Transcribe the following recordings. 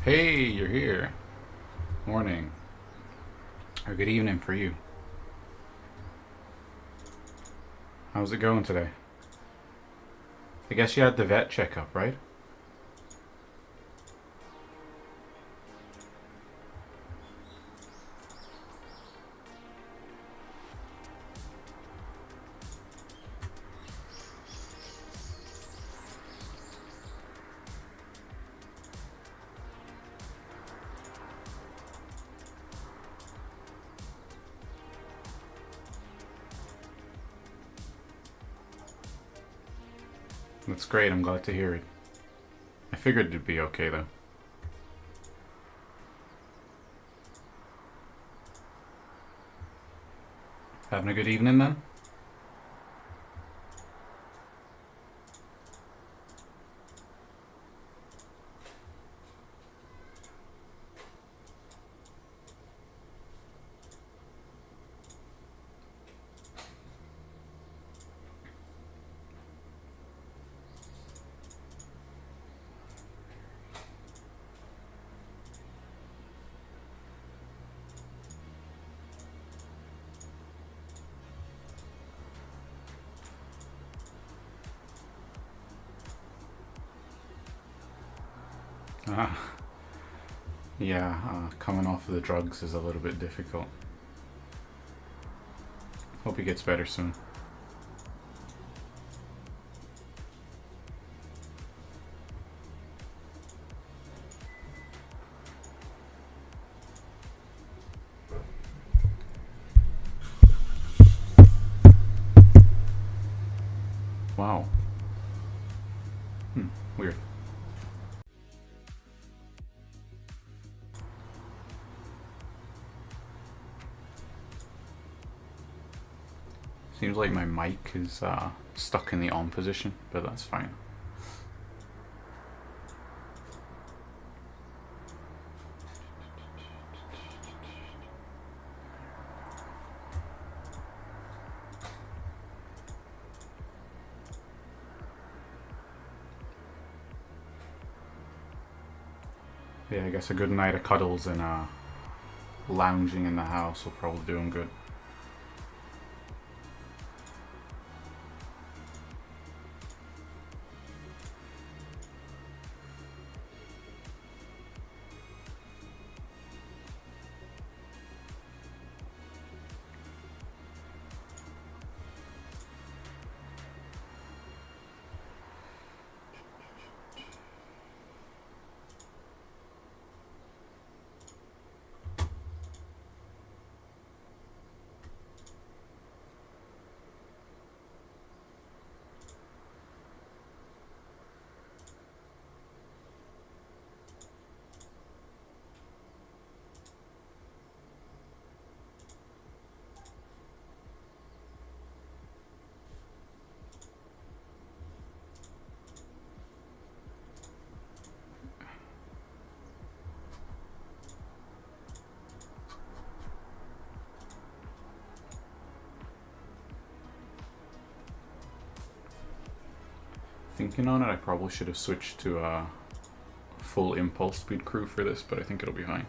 Hey, you're here. Morning. Or good evening for you. How's it going today? I guess you had the vet checkup, right? That's great, I'm glad to hear it. I figured it'd be okay though. Having a good evening then? Ah, yeah, coming off of the drugs is a little bit difficult. Hope he gets better soon. Wow. Weird. Seems like my mic is stuck in the on position, but that's fine. Yeah, I guess a good night of cuddles and lounging in the house will probably do him good. Thinking on it, I probably should have switched to a full impulse speed crew for this, but I think it'll be fine.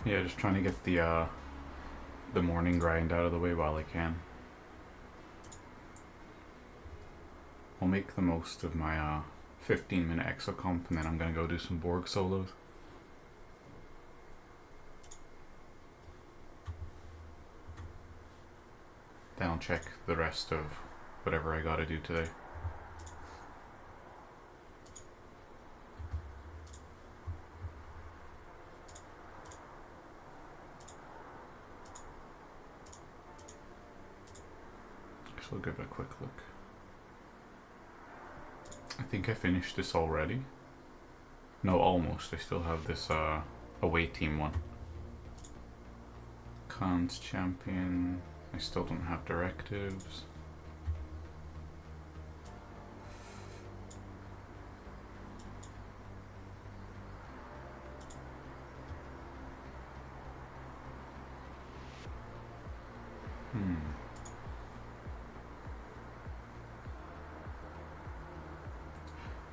Yeah, just trying to get the morning grind out of the way while I can. I'll make the most of my 15-minute exocomp, and then I'm gonna go do some Borg solos. Then I'll check the rest of whatever I gotta do today. Actually, I'll give it a quick look. I think I finished this already. No, almost. I still have this away team one. Cons champion. I still don't have directives.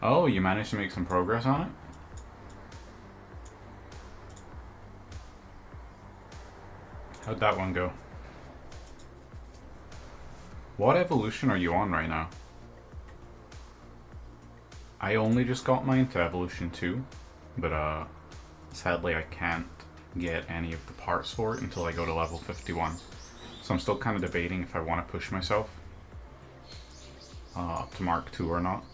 Oh, you managed to make some progress on it? How'd that one go? What evolution are you on right now? I only just got mine to evolution 2, but sadly I can't get any of the parts for it until I go to level 51. So I'm still kind of debating if I want to push myself up to Mark 2 or not.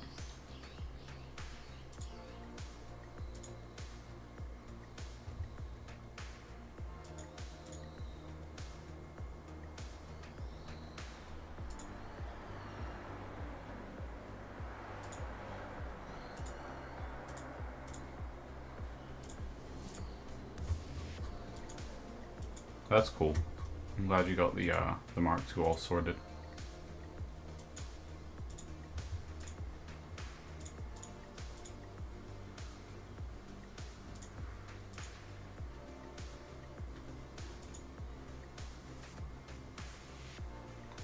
That's cool. I'm glad you got the Mark II all sorted.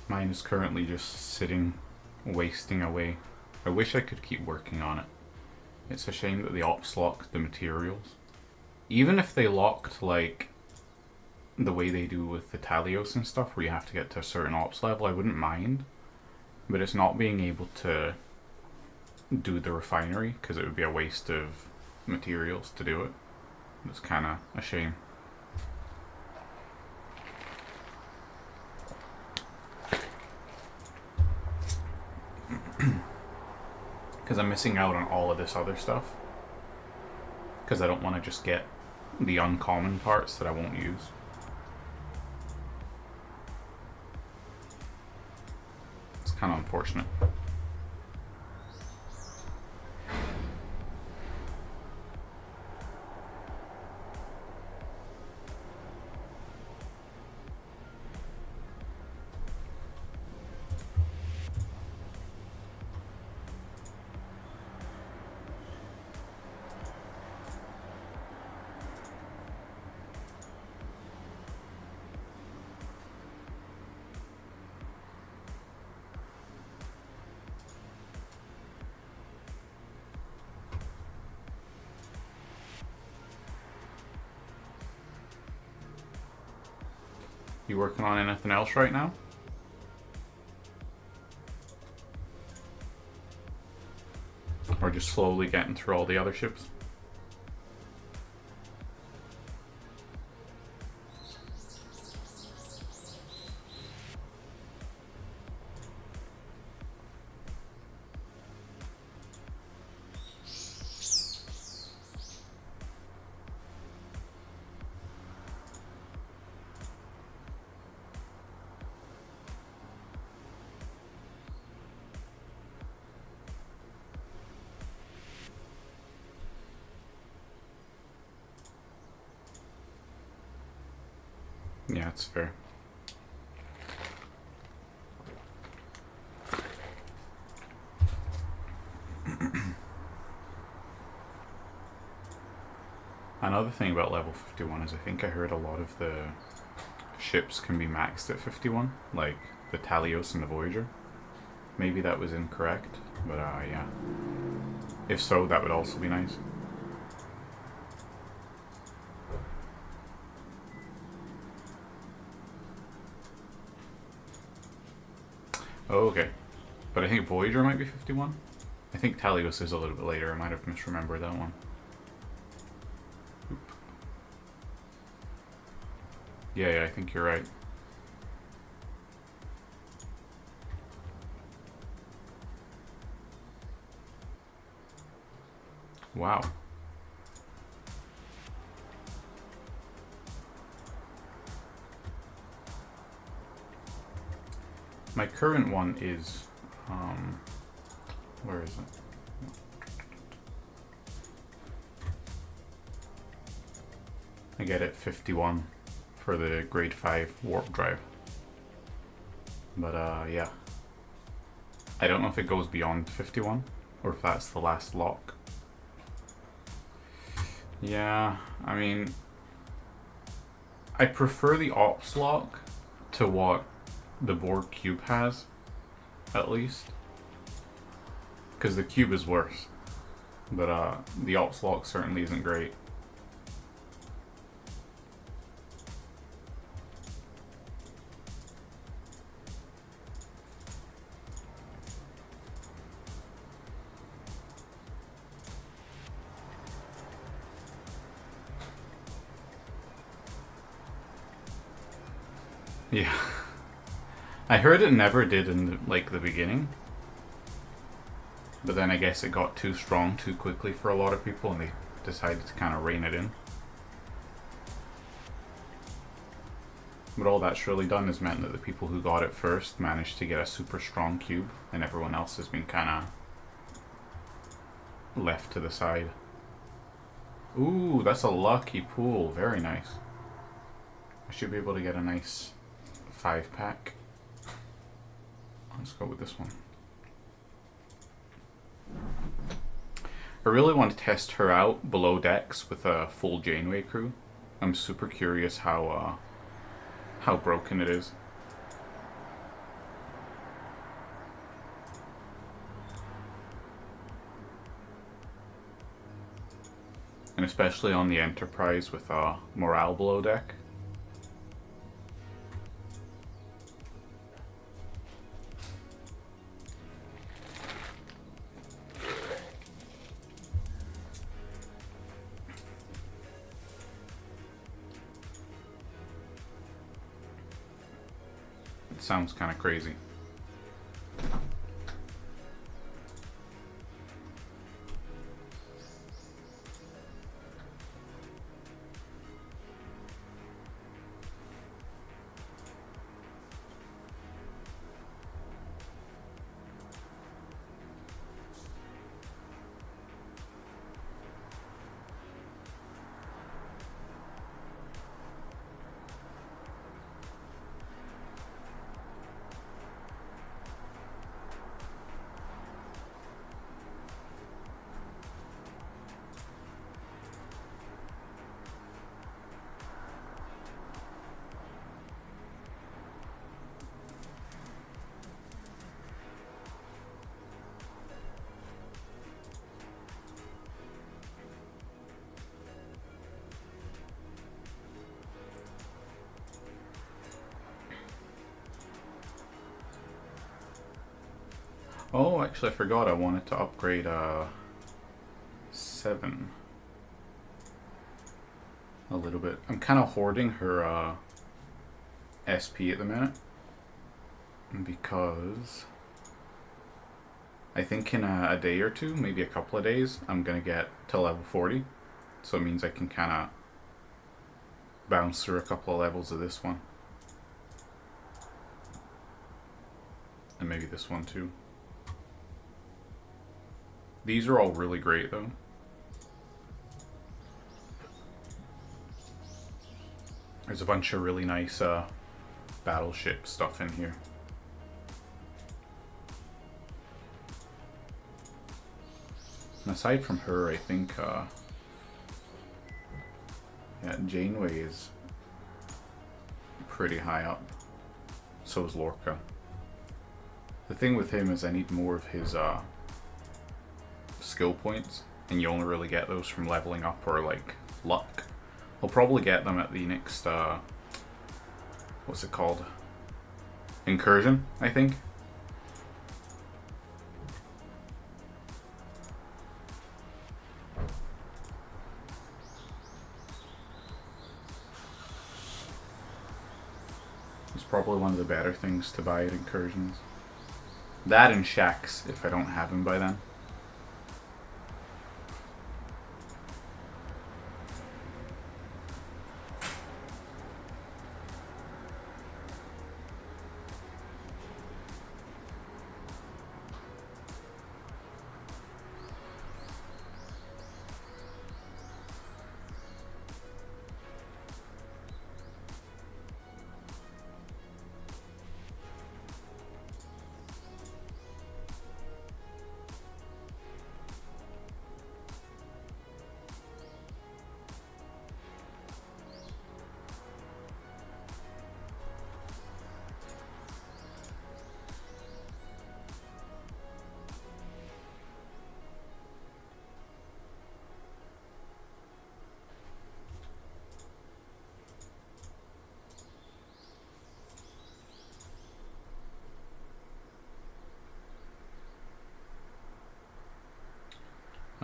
Mine is currently just sitting, wasting away. I wish I could keep working on it. It's a shame that the ops locked the materials. Even if they locked, like, the way they do with the Talios and stuff, where you have to get to a certain ops level, I wouldn't mind. But it's not being able to do the refinery, because it would be a waste of materials to do it. It's kind of a shame. Because I'm missing out on all of this other stuff. Because I don't want to just get the uncommon parts that I won't use. It's kind of unfortunate. You working on anything else right now? Or just slowly getting through all the other ships? Yeah, it's fair. Another thing about level 51 is I think I heard a lot of the ships can be maxed at 51, like the Talios and the Voyager. Maybe that was incorrect, but yeah. If so, that would also be nice. Oh, okay. But I think Voyager might be 51. I think Talios is a little bit later. I might have misremembered that one. Oop. Yeah, I think you're right. Wow. My current one is, where is it? I get it 51 for the grade 5 warp drive. But yeah. I don't know if it goes beyond 51 or if that's the last lock. Yeah, I mean, I prefer the ops lock to what the board cube has, at least. Because the cube is worse. But the ops lock certainly isn't great. Yeah. I heard it never did in the beginning. But then I guess it got too strong too quickly for a lot of people and they decided to kind of rein it in. But all that's really done is meant that the people who got it first managed to get a super strong cube and everyone else has been kind of left to the side. Ooh, that's a lucky pool. Very nice. I should be able to get a nice 5-pack. Let's go with this one. I really want to test her out below decks with a full Janeway crew. I'm super curious how broken it is. And especially on the Enterprise with morale below deck. It sounds kind of crazy. Oh, actually I forgot I wanted to upgrade 7 a little bit. I'm kind of hoarding her SP at the minute because I think in a day or two, maybe a couple of days, I'm gonna get to level 40. So it means I can kind of bounce through a couple of levels of this one. And maybe this one too. These are all really great though. There's a bunch of really nice battleship stuff in here. And aside from her, I think yeah, Janeway is pretty high up. So is Lorca. The thing with him is I need more of his skill points, and you only really get those from leveling up or like luck. I'll probably get them at the next what's it called? Incursion, I think. It's probably one of the better things to buy at Incursions. That and Shax if I don't have him by then.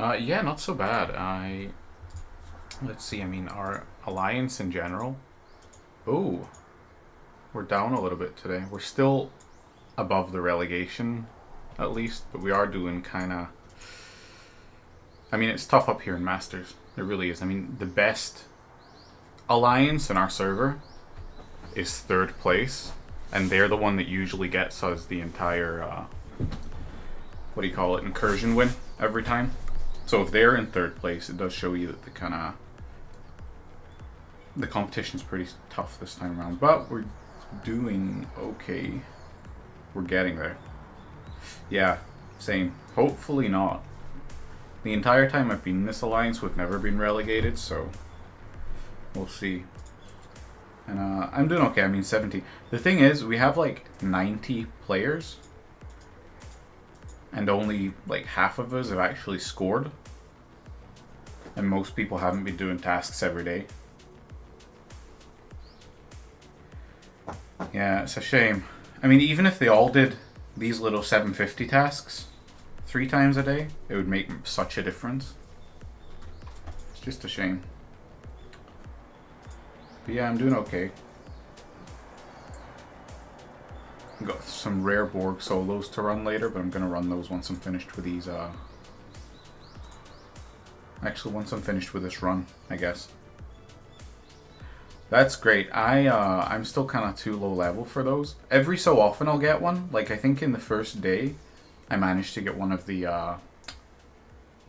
Yeah, not so bad. Let's see, I mean, our alliance in general. Oh, we're down a little bit today. We're still above the relegation, at least, but we are doing kind of. I mean, it's tough up here in Masters. It really is. I mean, the best alliance in our server is third place, and they're the one that usually gets us the entire, what do you call it, incursion win every time. So if they're in third place, it does show you that the competition's pretty tough this time around. But we're doing okay. We're getting there. Yeah, same. Hopefully not. The entire time I've been in this alliance, we've never been relegated, so we'll see. And I'm doing okay. I mean, 70. The thing is, we have like 90 players, and only like half of us have actually scored. And most people haven't been doing tasks every day. Yeah, it's a shame. I mean, even if they all did these little 750 tasks 3 times a day, it would make such a difference. It's just a shame. But yeah, I'm doing okay. I've got some rare Borg solos to run later, but I'm going to run those once I'm finished with these. Actually, once I'm finished with this run, I guess. That's great. I'm still kind of too low level for those. Every so often I'll get one. Like, I think in the first day, I managed to get one of the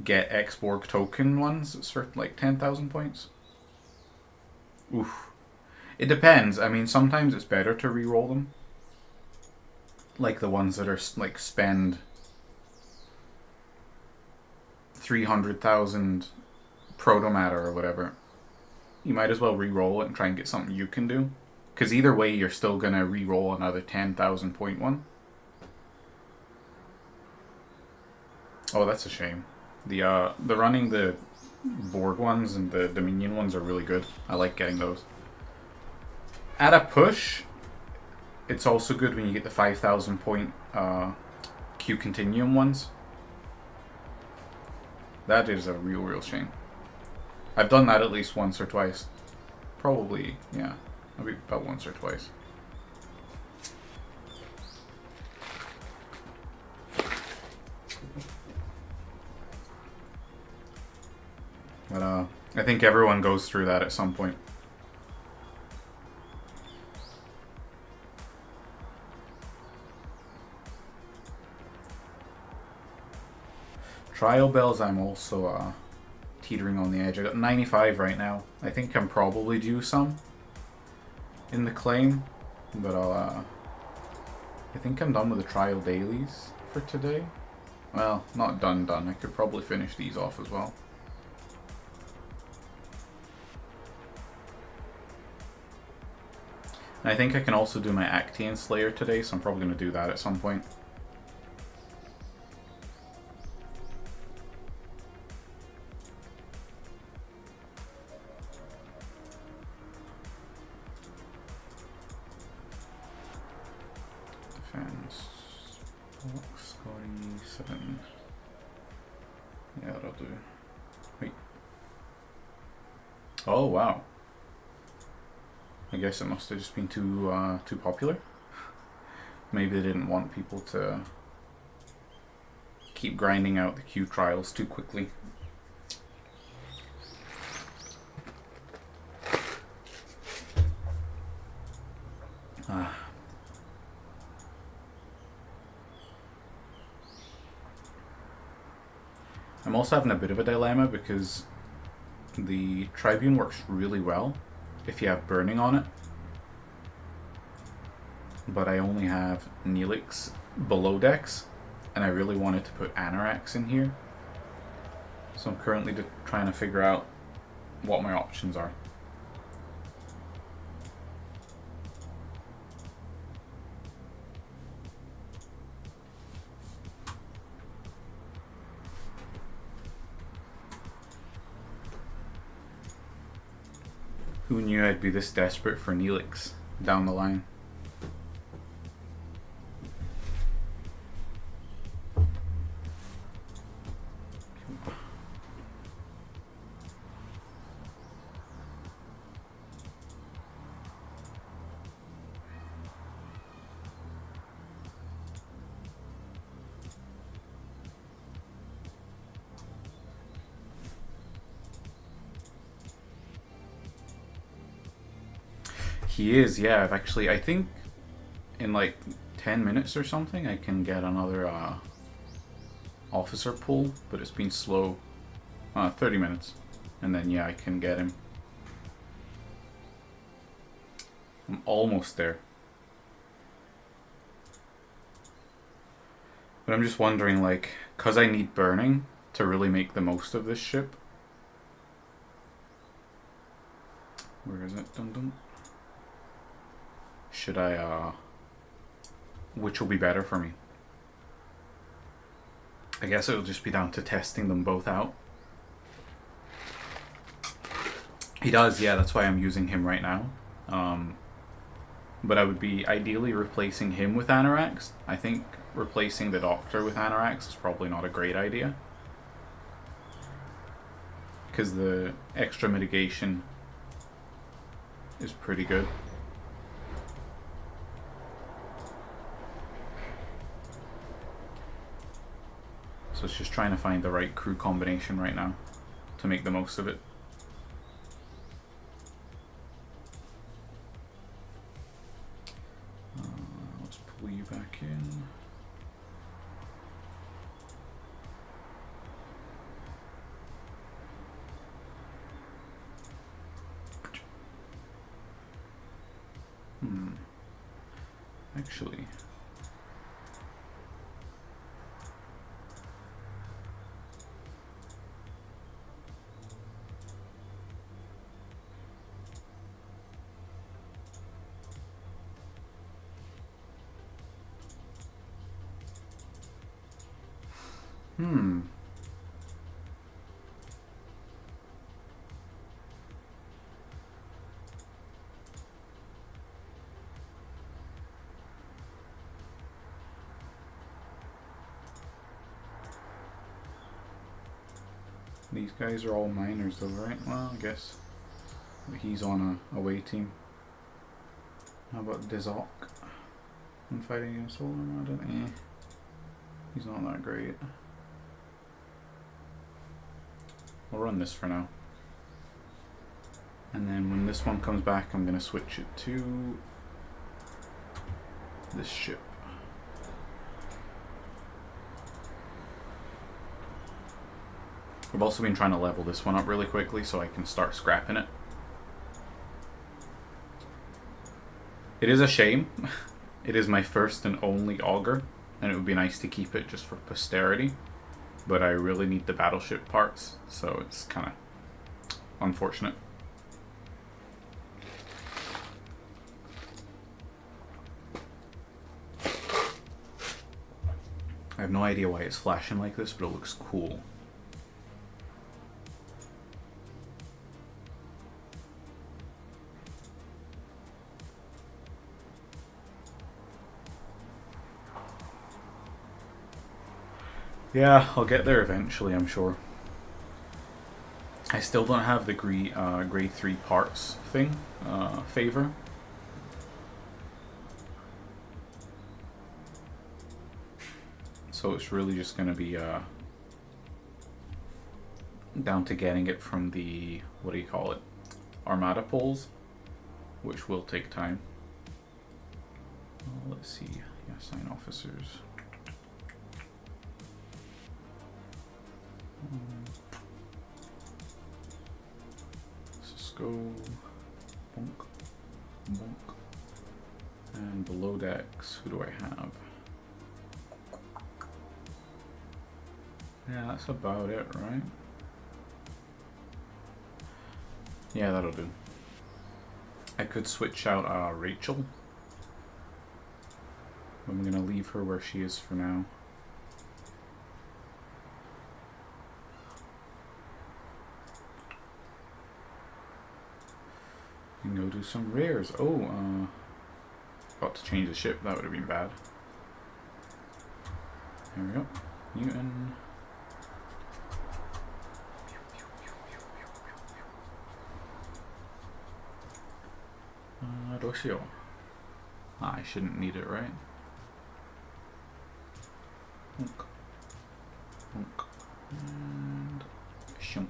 get ex-Borg token ones. It's for like 10,000 points. Oof. It depends. I mean, sometimes it's better to re-roll them. Like the ones that are like spend 300,000 proto-matter or whatever. You might as well re-roll it and try and get something you can do. Because either way, you're still going to re-roll another 10,000 point one. Oh, that's a shame. The running the Borg ones and the Dominion ones are really good. I like getting those. At a push, it's also good when you get the 5,000 point Q Continuum ones. That is a real shame. I've done that at least once or twice. Probably, yeah. Maybe about once or twice. But I think everyone goes through that at some point. Trial bells, I'm also teetering on the edge. I got 95 right now. I think I'm probably due some in the claim, but I think I'm done with the trial dailies for today. Well, not done. I could probably finish these off as well. And I think I can also do my Actean Slayer today, so I'm probably going to do that at some point. Defense. Scoring 7. Yeah, that'll do. Wait. Oh, wow. I guess it must have just been too popular. Maybe they didn't want people to keep grinding out the Q trials too quickly. I'm also having a bit of a dilemma because the Tribune works really well if you have burning on it, but I only have Neelix below decks, and I really wanted to put Anorax in here, so I'm currently trying to figure out what my options are. Who knew I'd be this desperate for Neelix down the line? He is, yeah. I've actually, I think in like 10 minutes or something, I can get another officer pull, but it's been slow. 30 minutes. And then, yeah, I can get him. I'm almost there. But I'm just wondering, like, because I need burning to really make the most of this ship. Where is it? Dun dun. Should I, which will be better for me? I guess it'll just be down to testing them both out. He does, yeah, that's why I'm using him right now. But I would be ideally replacing him with Anorax. I think replacing the Doctor with Anorax is probably not a great idea. Because the extra mitigation is pretty good. So it's just trying to find the right crew combination right now to make the most of it. Let's pull you back in. Actually, these guys are all minors though, right? Well, I guess he's on a away team. How about Dizok? I'm fighting against Solar Armada. He's not that great. We'll run this for now. And then when this one comes back, I'm going to switch it to this ship. I've also been trying to level this one up really quickly so I can start scrapping it. It is a shame. It is my first and only auger, and it would be nice to keep it just for posterity. But I really need the battleship parts, so it's kind of unfortunate. I have no idea why it's flashing like this, but it looks cool. Yeah, I'll get there eventually, I'm sure. I still don't have the grade 3 parts thing, favor. So it's really just going to be down to getting it from the, what do you call it, Armada pulls, which will take time. Let's see, yeah, assign officers. Cisco, bonk, bonk, and below decks, who do I have? Yeah, that's about it, right? Yeah, that'll do. I could switch out Rachel. I'm gonna leave her where she is for now. And go do some rares. Oh, about to change the ship. That would have been bad. There we go. Newton. Doshio. I shouldn't need it, right? Honk. Honk. And shunk.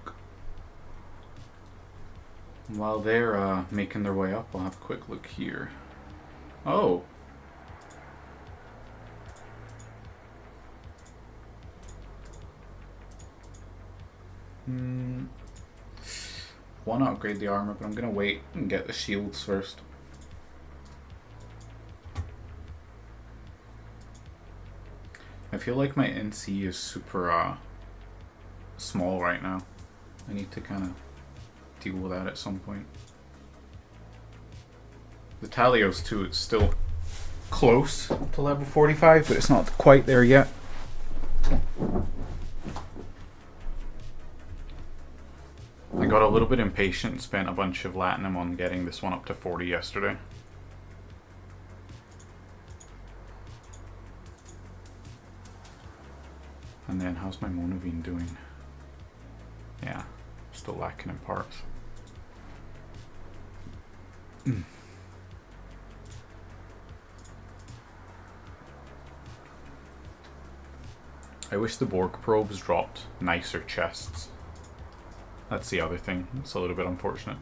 While they're making their way up, I'll have a quick look here. Oh! Want to upgrade the armor, but I'm going to wait and get the shields first. I feel like my NC is super small right now. I need to kind of deal with that at some point. The Talios too, it's still close to level 45, but it's not quite there yet. I got a little bit impatient and spent a bunch of Latinum on getting this one up to 40 yesterday. And then, how's my Monavine doing? Yeah, still lacking in parts. I wish the Borg probes dropped nicer chests. That's the other thing. It's a little bit unfortunate.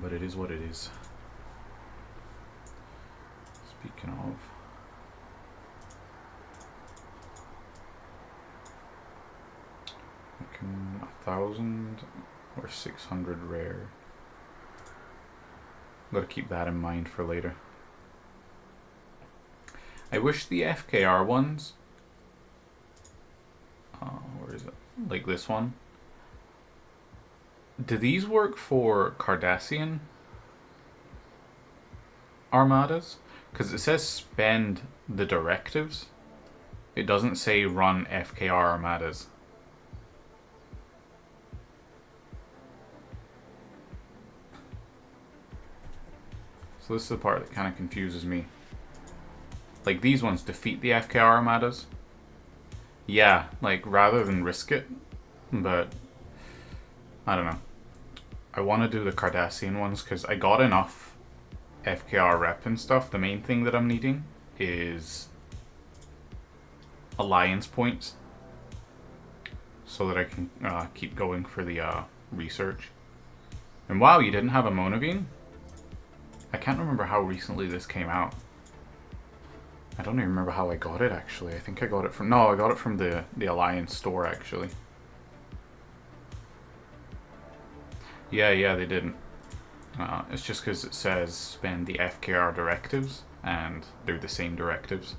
But it is what it is. Speaking of... I can 1,000 or 600 rare. Gotta keep that in mind for later. I wish the FKR ones... where is it? Like this one. Do these work for Cardassian armadas? Because it says spend the directives. It doesn't say run FKR armadas. So this is the part that kind of confuses me. Like these ones defeat the FKR armadas. Yeah, like rather than risk it. But I don't know. I want to do the Cardassian ones because I got enough FKR rep and stuff. The main thing that I'm needing is alliance points so that I can keep going for the research. And wow, you didn't have a Monavine? I can't remember how recently this came out. I don't even remember how I got it actually. I think I got it from... No, I got it from the Alliance store actually. Yeah, they didn't. It's just because it says spend the FKR directives, and they're the same directives.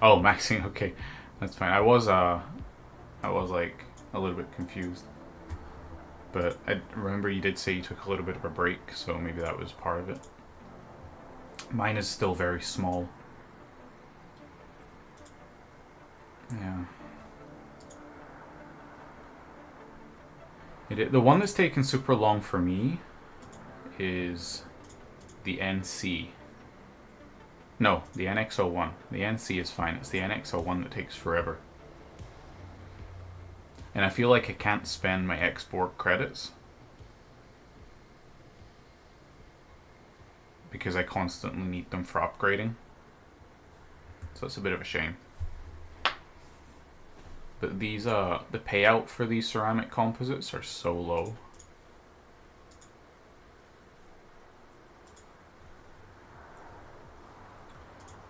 Oh, maxing. Okay, that's fine. I was like a little bit confused, but I remember you did say you took a little bit of a break, so maybe that was part of it. Mine is still very small. Yeah. The one that's taken super long for me is the NC. No, the NX01. The NC is fine. It's the NX01 that takes forever. And I feel like I can't spend my export credits because I constantly need them for upgrading. So it's a bit of a shame. But these, the payout for these ceramic composites are so low.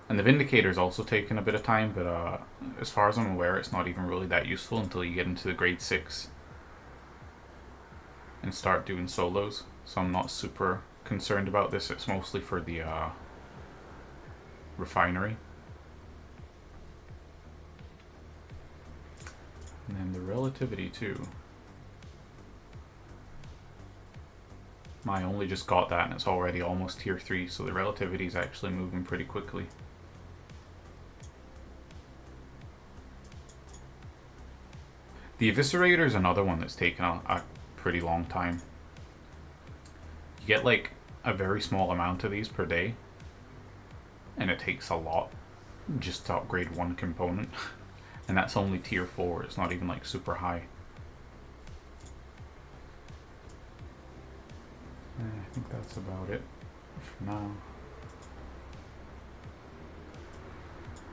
And the Vindicator's also taken a bit of time, but as far as I'm aware, it's not even really that useful until you get into the grade 6 and start doing solos. So I'm not super concerned about this. It's mostly for the refinery. And then the relativity too. I only just got that and it's already almost tier 3, so the relativity is actually moving pretty quickly. The Eviscerator is another one that's taken a pretty long time. You get like a very small amount of these per day, and it takes a lot just to upgrade one component. And that's only tier 4, it's not even like super high. I think that's about it for now.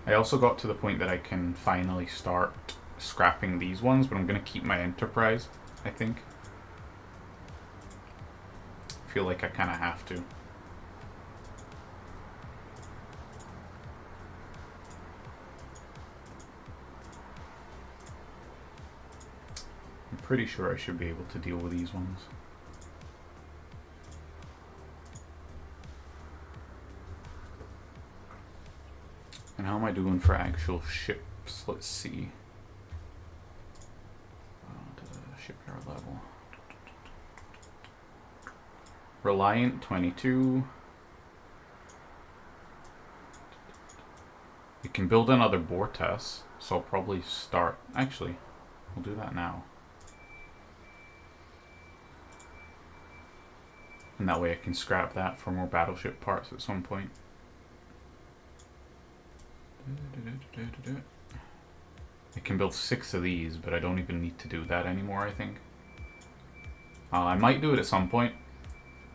I also got to the point that I can finally start scrapping these ones, but I'm going to keep my Enterprise, I think. I feel like I kind of have to. I'm pretty sure I should be able to deal with these ones. And how am I doing for actual ships? Let's see. To the shipyard level. Reliant 22. You can build another Vortex, so I'll probably start. Actually, we'll do that now. And that way I can scrap that for more battleship parts at some point. I can build 6 of these, but I don't even need to do that anymore, I think. I might do it at some point.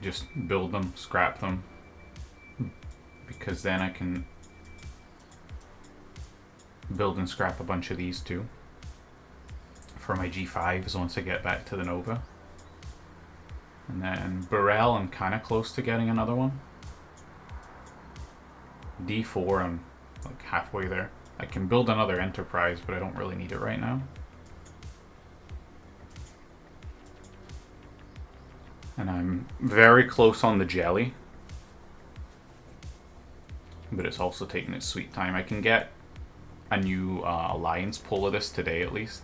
Just build them, scrap them. Because then I can build and scrap a bunch of these too. For my G5s once I get back to the Nova. And then Burrell, I'm kind of close to getting another one. D4, I'm like halfway there. I can build another Enterprise, but I don't really need it right now. And I'm very close on the Jelly. But it's also taking its sweet time. I can get a new Alliance pull of this today at least.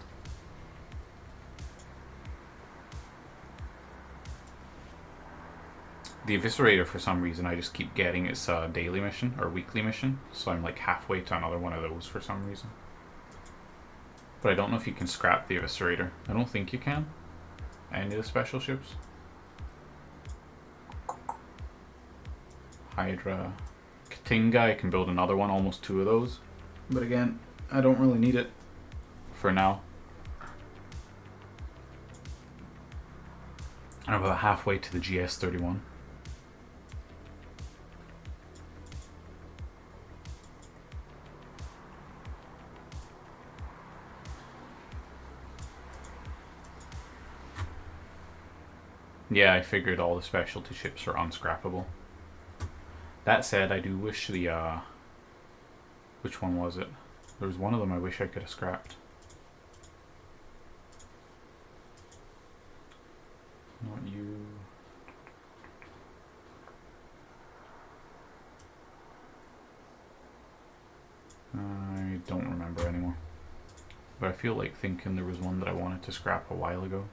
The Eviscerator, for some reason, I just keep getting its daily mission, or weekly mission, so I'm like halfway to another one of those for some reason. But I don't know if you can scrap the Eviscerator. I don't think you can. Any of the special ships. Hydra. Katinga, I can build another one, almost 2 of those. But again, I don't really need it for now. I'm about halfway to the GS-31. Yeah, I figured all the specialty ships are unscrappable. That said, I do wish the, which one was it? There was one of them I wish I could have scrapped. Not you. I don't remember anymore. But I feel like thinking there was one that I wanted to scrap a while ago.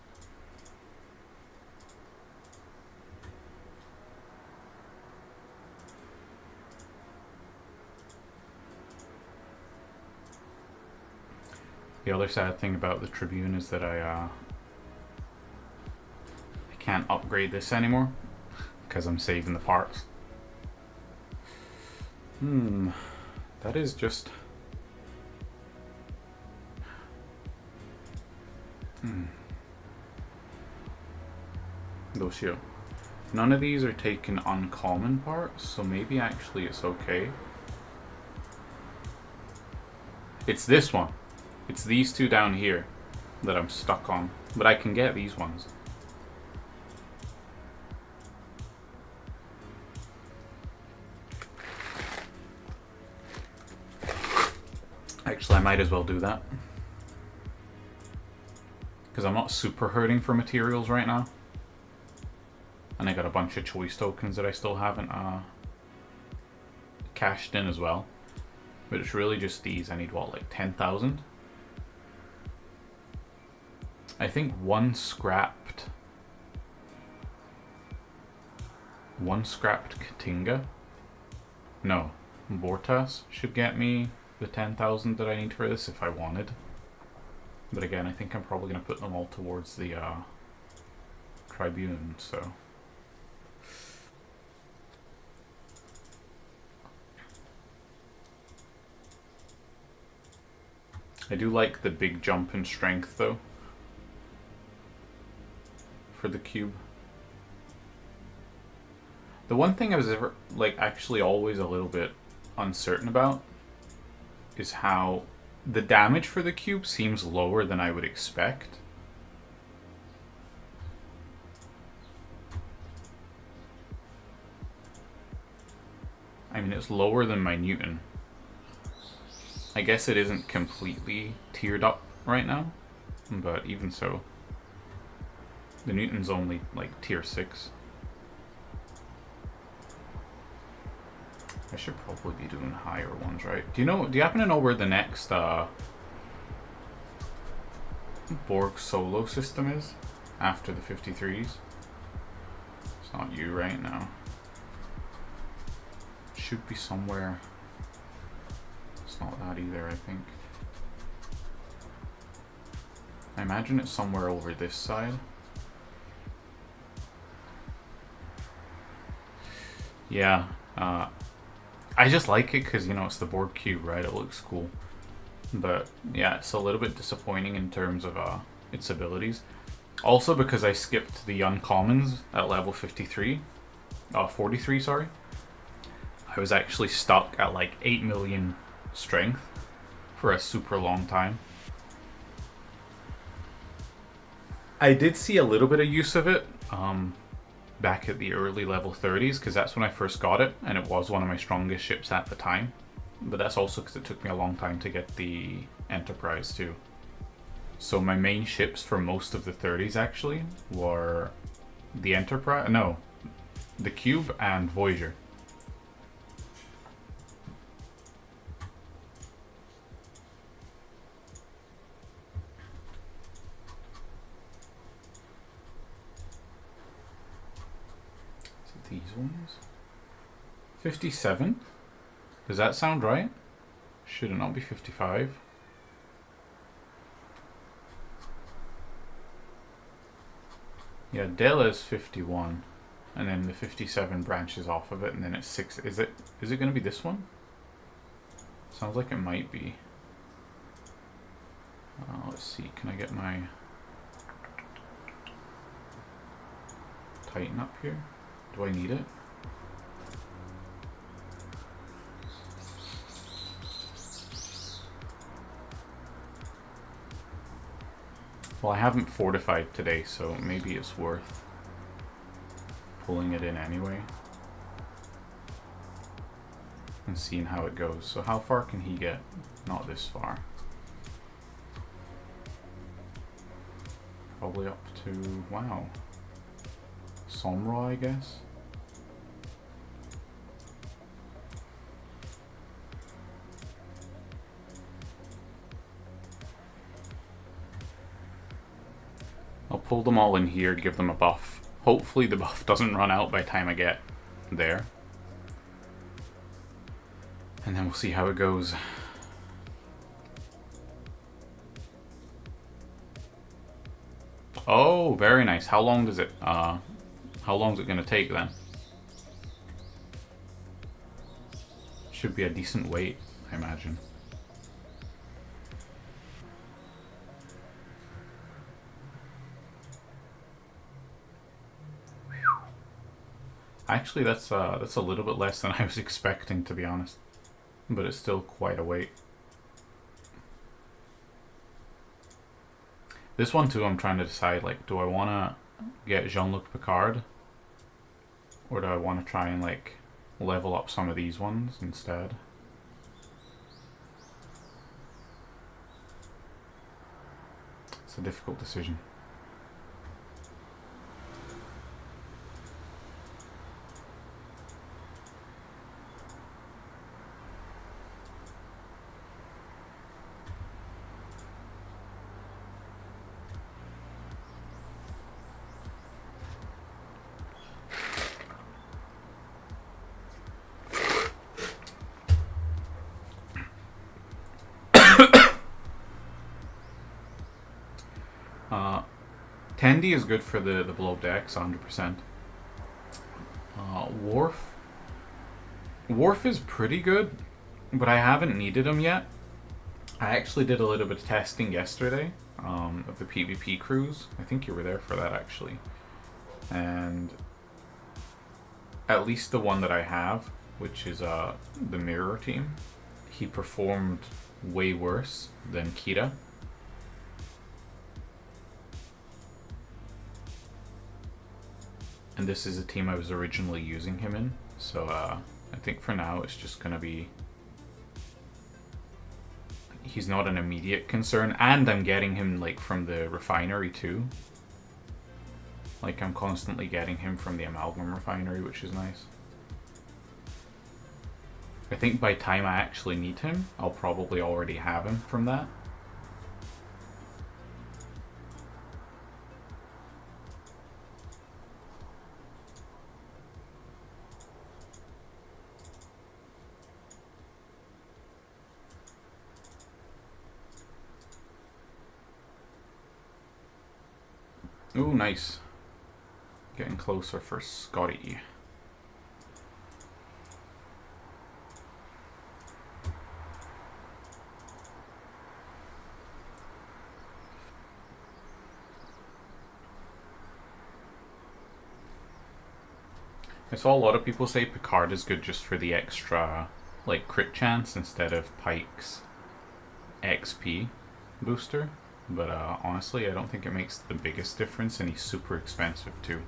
The other sad thing about the Tribune is that I can't upgrade this anymore because I'm saving the parts. That is just... Those here. None of these are taking uncommon parts, so maybe actually it's okay. It's this one. It's these 2 down here that I'm stuck on, but I can get these ones. Actually, I might as well do that. Because I'm not super hurting for materials right now. And I got a bunch of choice tokens that I still haven't cashed in as well. But it's really just these. I need what, like 10,000? I think one scrapped Katinga. No, Vortas should get me the 10,000 that I need for this if I wanted. But again, I think I'm probably going to put them all towards the Tribune, so... I do like the big jump in strength, though, for the cube. The one thing I was ever, like, actually always a little bit uncertain about is how The damage for the cube seems lower than I would expect. I mean, it's lower than my Newton. I guess it isn't completely tiered up right now, but even so. The Newton's only like tier 6. I should probably be doing higher ones, right? Do you happen to know where the next Borg solo system is after the 53s? It's not you right now. It should be somewhere. It's not that either, I think. I imagine it's somewhere over this side. Yeah, I just like it because, you know, it's the Borg cube, right? It looks cool. But yeah, it's a little bit disappointing in terms of its abilities. Also because I skipped the uncommons at level 43. 43, sorry. I was actually stuck at like 8 million strength for a super long time. I did see a little bit of use of it back at the early level 30s, because that's when I first got it, and it was one of my strongest ships at the time. But that's also because it took me a long time to get the Enterprise too. So my main ships for most of the 30s actually were the Enterprise, no, the Cube and Voyager. These ones? 57? Does that sound right? Should it not be 55? Yeah, Dela is 51. And then the 57 branches off of it, and then it's 6. Is it going to be this one? Sounds like it might be. Let's see, can I get my Titan up here? Do I need it? Well, I haven't fortified today, so maybe it's worth pulling it in anyway and seeing how it goes. So how far can he get? Not this far. Probably up to, wow, Somra, I guess. I'll pull them all in here, give them a buff. Hopefully the buff doesn't run out by the time I get there. And then we'll see how it goes. Oh, very nice. How long does it, how long is it going to take then? Should be a decent wait, I imagine. Actually, that's a little bit less than I was expecting, to be honest. But it's still quite a wait. This one too, I'm trying to decide, like, do I want to get Jean-Luc Picard? Or do I want to try and, like, level up some of these ones instead? It's a difficult decision. Tandy is good for the below decks, 100%. Worf is pretty good, but I haven't needed him yet. I actually did a little bit of testing yesterday of the PvP cruise. I think you were there for that, actually. And at least the one that I have, which is the mirror team, he performed way worse than Kira. And this is a team I was originally using him in, so I think for now it's just gonna be... He's not an immediate concern, and I'm getting him like from the refinery too. Like I'm constantly getting him from the amalgam refinery, which is nice. I think by the time I actually need him, I'll probably already have him from that. Ooh, nice. Getting closer for Scotty. I saw a lot of people say Picard is good just for the extra like crit chance instead of Pike's XP booster. But honestly, I don't think it makes the biggest difference, and he's super expensive too.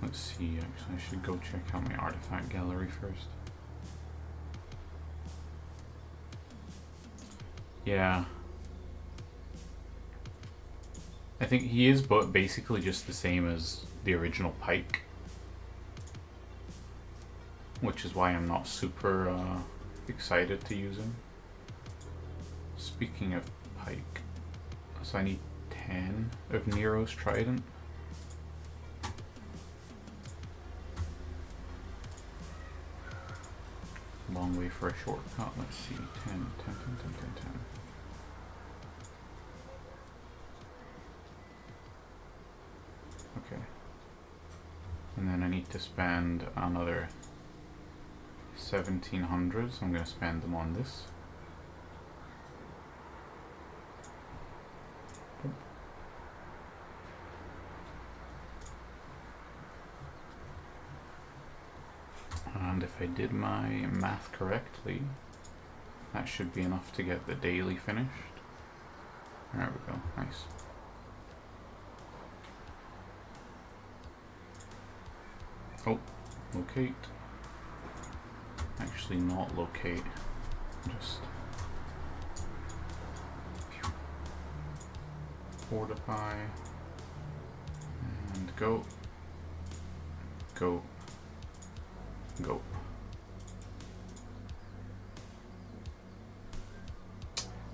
Let's see, actually I should go check out my artifact gallery first. Yeah. I think he is basically just the same as the original Pike. Which is why I'm not super excited to use him. Speaking of Pike, so I need 10 of Nero's Trident. Long way for a shortcut. Let's see. 10, 10, 10, 10, 10, 10. Okay. And then I need to spend another 1700, so I'm going to spend them on this. And if I did my math correctly, that should be enough to get the daily finished. There we go, nice. Oh, locate. Actually not locate, just fortify, and go, go, go.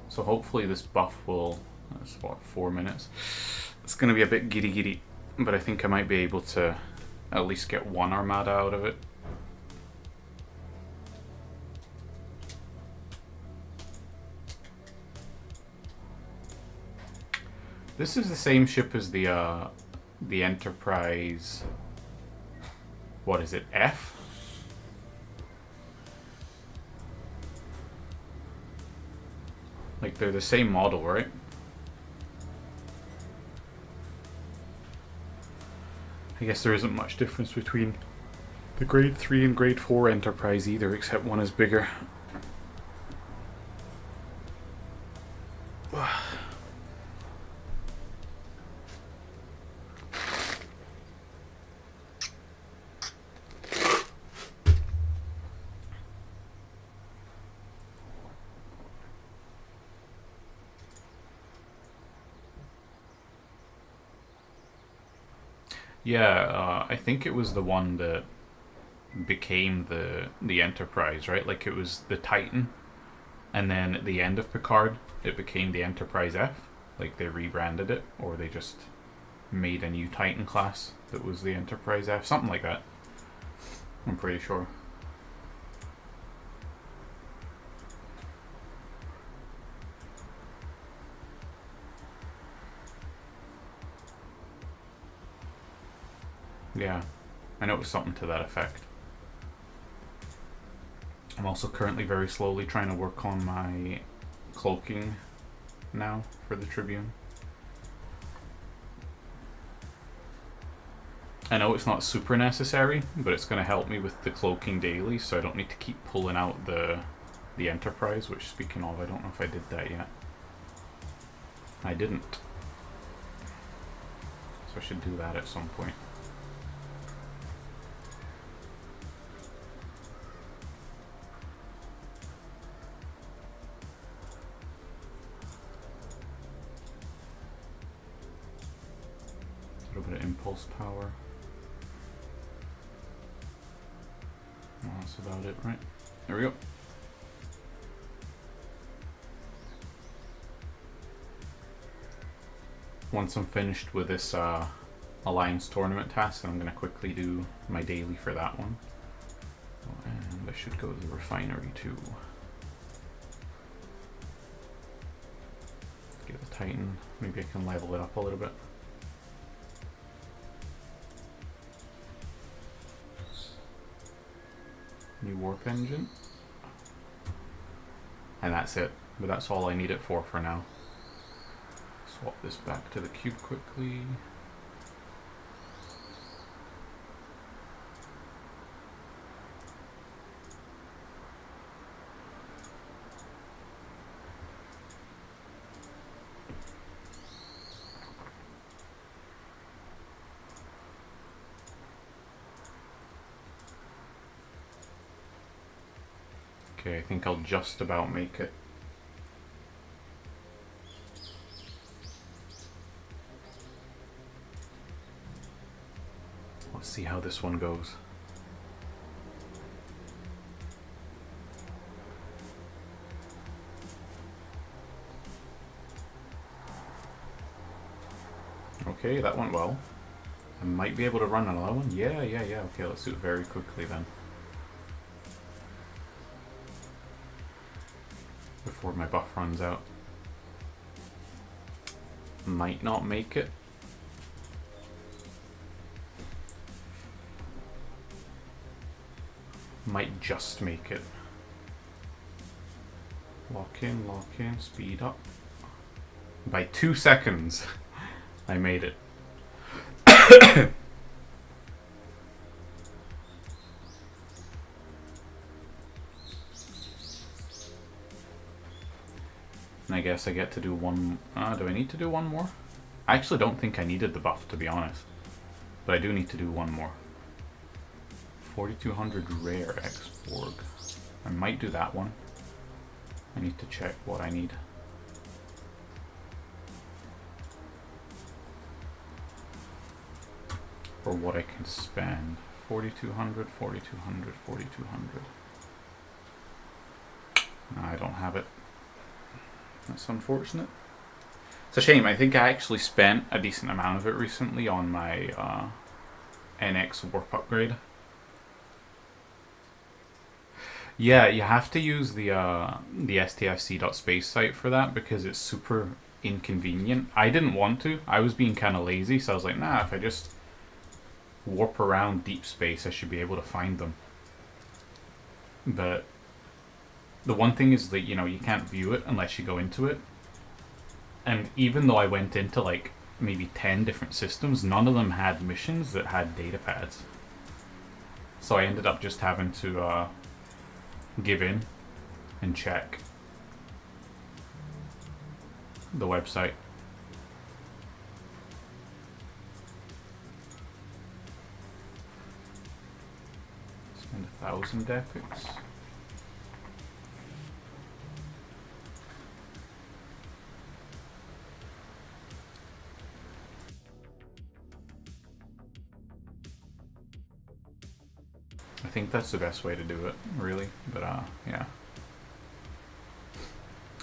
So hopefully this buff will, that's what, 4 minutes. It's going to be a bit giddy, but I think I might be able to at least get one armada out of it. This is the same ship as the Enterprise, what is it, F? Like, they're the same model, right? I guess there isn't much difference between the grade 3 and grade 4 Enterprise either, except one is bigger. Yeah, I think it was the one that became the Enterprise, right? Like it was the Titan, and then at the end of Picard, it became the Enterprise F. Like they rebranded it, or they just made a new Titan class that was the Enterprise F, something like that. I'm pretty sure. Yeah, I know it was something to that effect. I'm also currently very slowly trying to work on my cloaking now for the Tribune. I know it's not super necessary, but it's going to help me with the cloaking daily, so I don't need to keep pulling out the Enterprise, which, speaking of, I don't know if I did that yet. I didn't. So I should do that at some point. A little bit of impulse power. Well, that's about it, right? There we go. Once I'm finished with this Alliance tournament task, I'm going to quickly do my daily for that one. Oh, and I should go to the refinery too. Get the Titan. Maybe I can level it up a little bit. New warp engine. And that's it. But that's all I need it for now. Swap this back to the cube quickly. Okay, I think I'll just about make it. Let's see how this one goes. Okay, that went well. I might be able to run another one. Yeah. Okay, let's do it very quickly then. Before my buff runs out. Might not make it. Might just make it. Lock in, speed up. By 2 seconds, I made it. And I guess I get to do one. Do I need to do one more? I actually don't think I needed the buff, to be honest. But I do need to do one more. 4200 rare X-Borg. I might do that one. I need to check what I need. For what I can spend. 4200, 4200, 4200. I don't have it. That's unfortunate. It's a shame. I think I actually spent a decent amount of it recently on my NX warp upgrade. Yeah, you have to use the STFC.space site for that because it's super inconvenient. I didn't want to. I was being kind of lazy, so I was like, nah, if I just warp around deep space, I should be able to find them. But the one thing is that, you know, you can't view it unless you go into it. And even though I went into like maybe 10 different systems, none of them had missions that had data pads. So I ended up just having to give in and check the website. Spend 1,000 epics. I think that's the best way to do it, really, but yeah.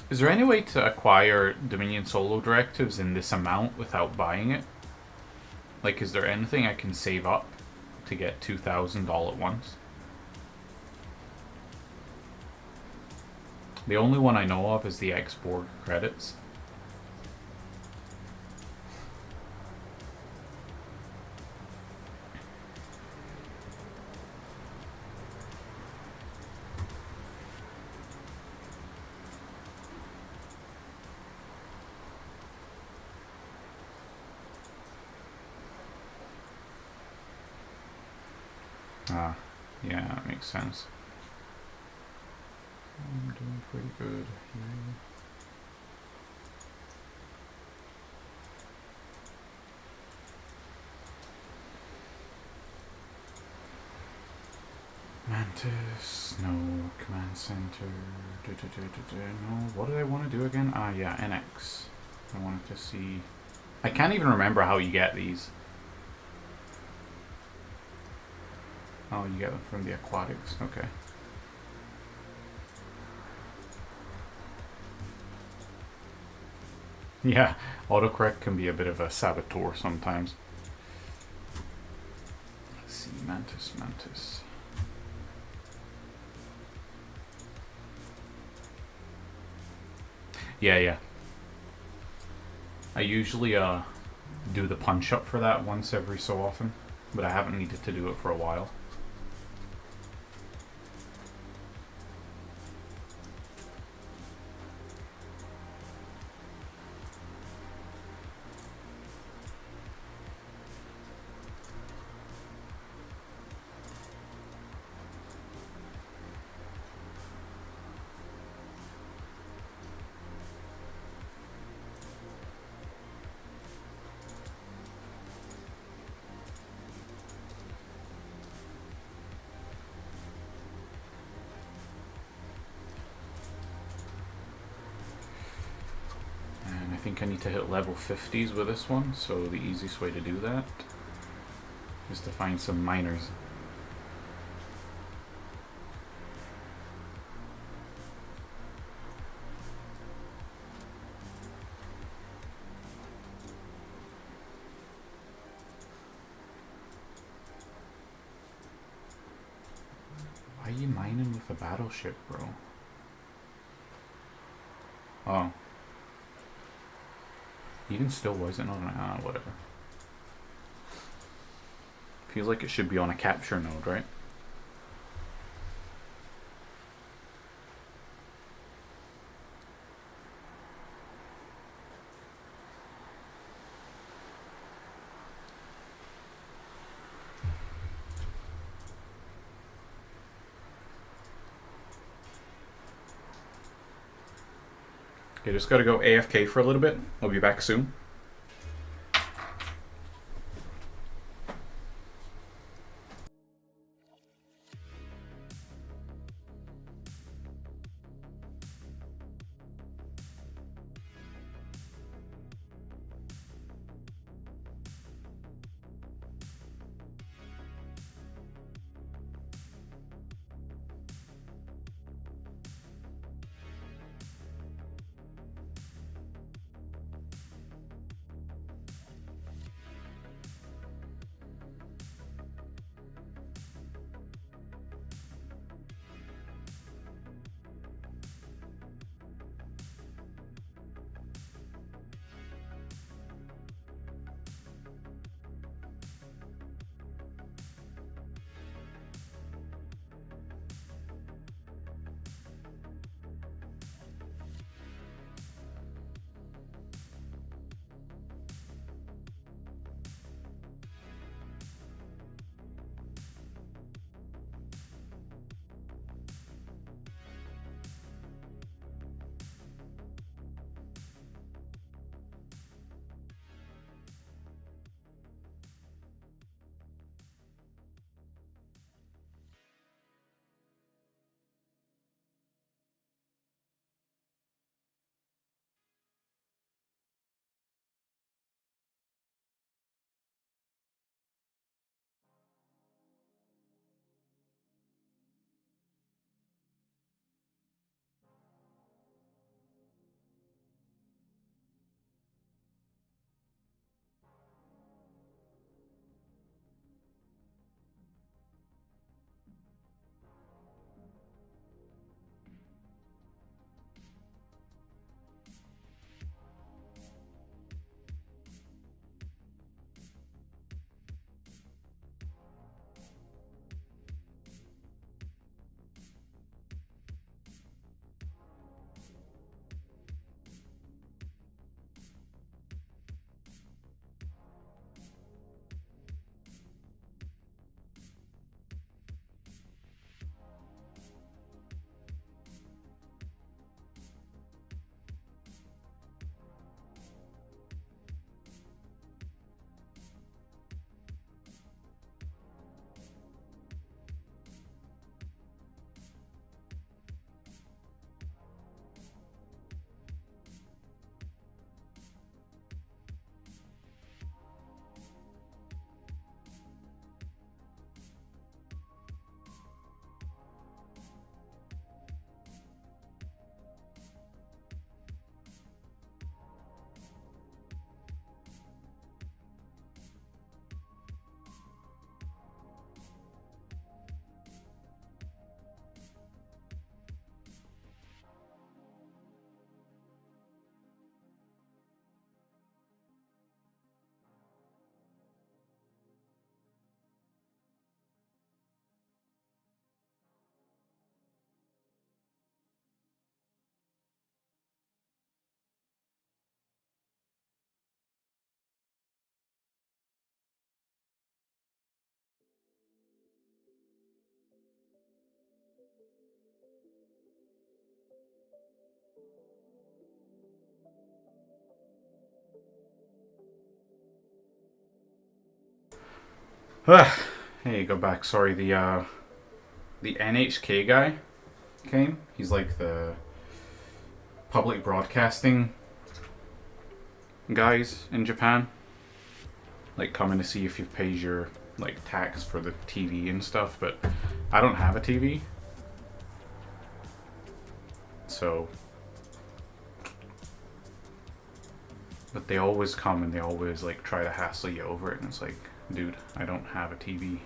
Is there any way to acquire Dominion solo directives in this amount without buying it? Like, is there anything I can save up to get 2,000 all at once? The only one I know of is the X-Borg credits. Ah, yeah, that makes sense. I'm doing pretty good here. Mantis, no, command center, no, what did I want to do again? Ah, yeah, NX. I wanted to see, I can't even remember how you get these. Oh, you get them from the aquatics, okay. Yeah, autocorrect can be a bit of a saboteur sometimes. Let's see, Mantis. Yeah. I usually do the punch up for that once every so often, but I haven't needed to do it for a while. I think I need to hit level 50s with this one, so the easiest way to do that is to find some miners. Why are you mining with a battleship, bro? Oh. Even still, why is it not on... Ah, whatever. Feels like it should be on a capture node, right? Okay, just gotta go AFK for a little bit. I'll be back soon. Hey, go back. Sorry, the NHK guy came. He's like the public broadcasting guys in Japan. Like coming to see if you've paid your like tax for the TV and stuff, but I don't have a TV. So but they always come and they always like try to hassle you over it, and it's like, dude, I don't have a TV.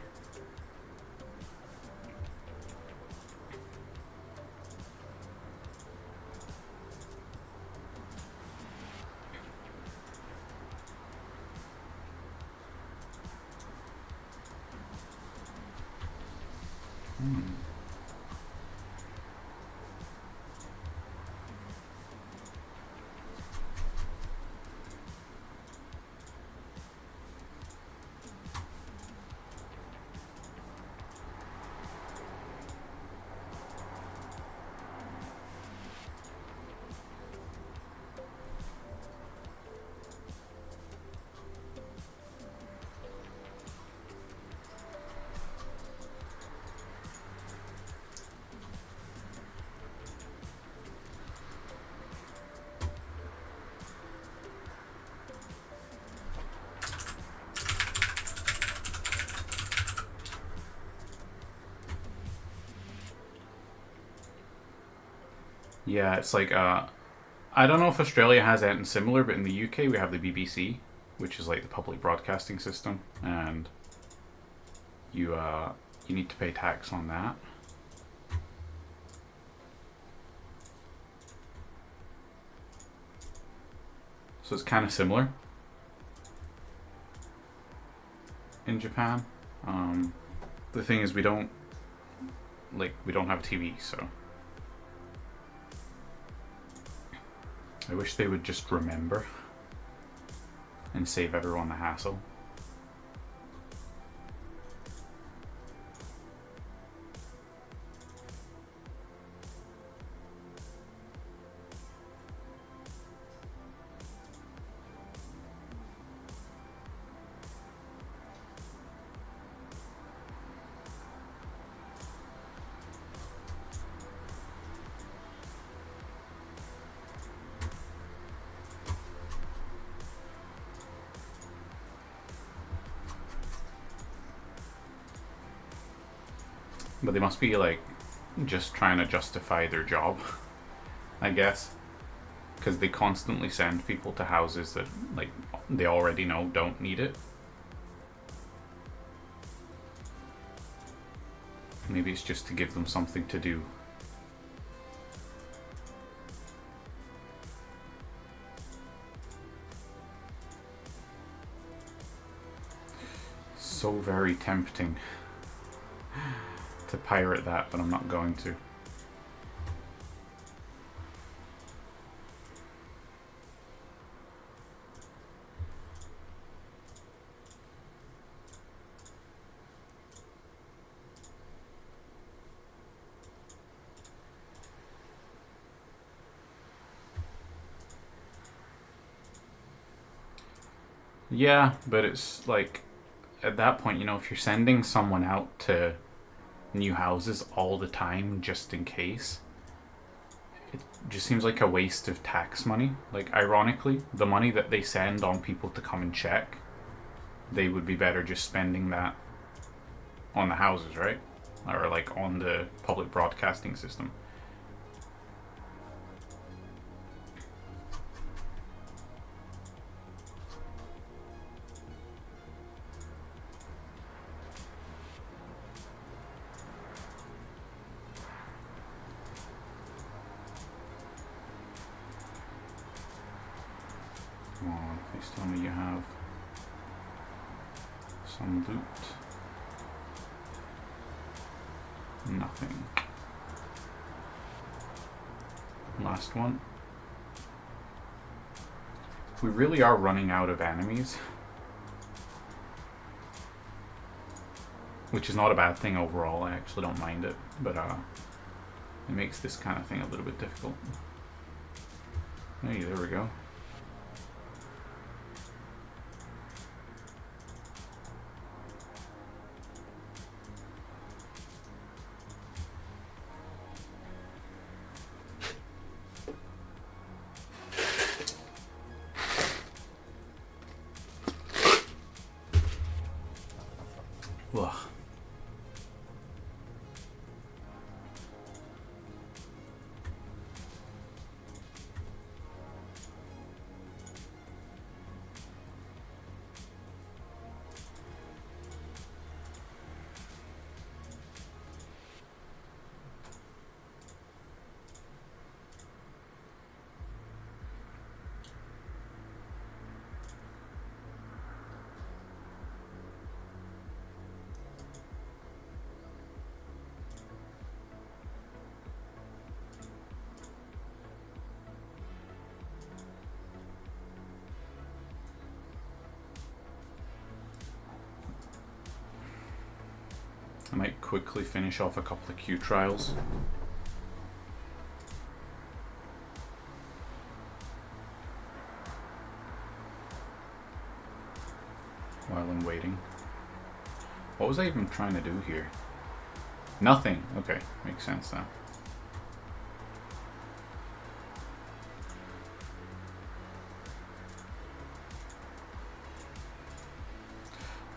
Yeah, it's like I don't know if Australia has anything similar, but in the UK we have the BBC, which is like the public broadcasting system, and you need to pay tax on that. So it's kind of similar in Japan. The thing is, we don't have a TV, so I wish they would just remember and save everyone the hassle. But they must be like just trying to justify their job, I guess, because they constantly send people to houses that like they already know don't need it. Maybe it's just to give them something to do. So very tempting to pirate that, but I'm not going to. Yeah, but it's like, at that point, you know, if you're sending someone out to new houses all the time just in case, it just seems like a waste of tax money. Like, ironically, the money that they send on people to come and check, they would be better just spending that on the houses, right? Or like on the public broadcasting system. Come on, please tell me you have some loot. Nothing. Last one. We really are running out of enemies, which is not a bad thing overall. I actually don't mind it, but it makes this kind of thing a little bit difficult. Hey, there we go. Ugh. I might quickly finish off a couple of Q trials. While I'm waiting. What was I even trying to do here? Nothing. Okay, makes sense now.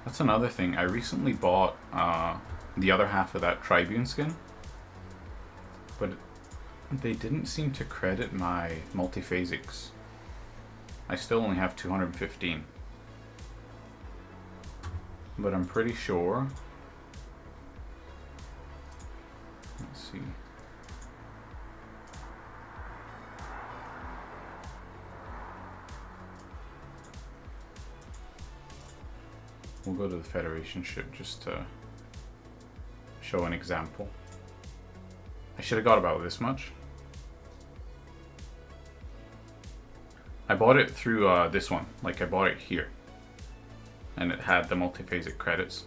That's another thing. I recently bought the other half of that Tribune skin, but they didn't seem to credit my multiphasics. I still only have 215. But I'm pretty sure. Let's see. We'll go to the Federation ship just to show an example. I should have got about this much. I bought it through this one. Like, I bought it here. And it had the multiphasic credits.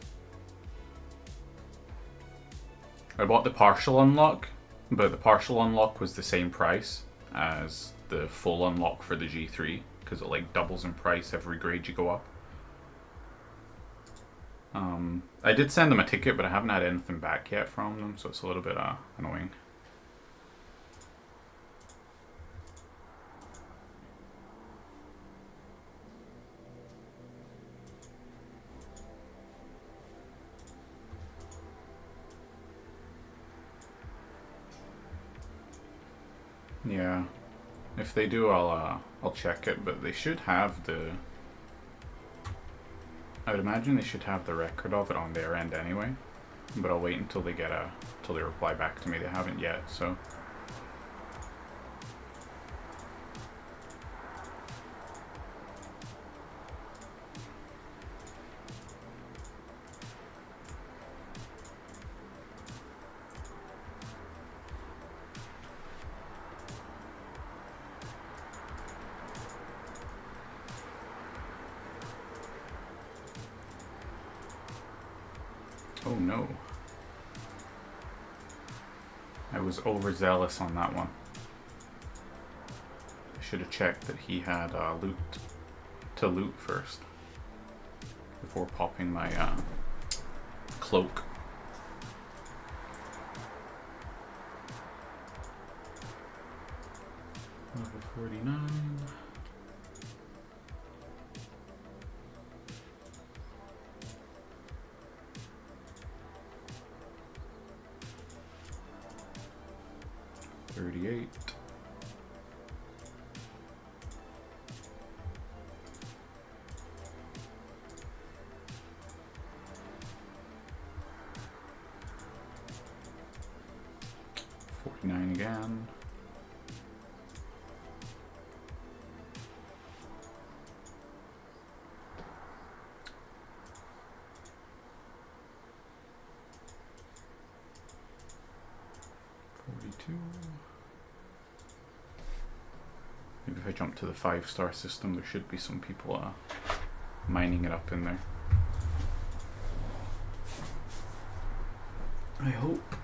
I bought the partial unlock, but the partial unlock was the same price as the full unlock for the G3, because it like doubles in price every grade you go up. I did send them a ticket, but I haven't had anything back yet from them, so it's a little bit annoying. Yeah, if they do, I'll check it, but they should have the. I would imagine they should have the record of it on their end anyway, but I'll wait until they until they reply back to me. They haven't yet, so. Oh no. I was overzealous on that one. I should have checked that he had loot to loot first before popping my cloak. Level 49. $38. $49 again. Maybe if I jump to the 5-star system, there should be some people mining it up in there. I hope.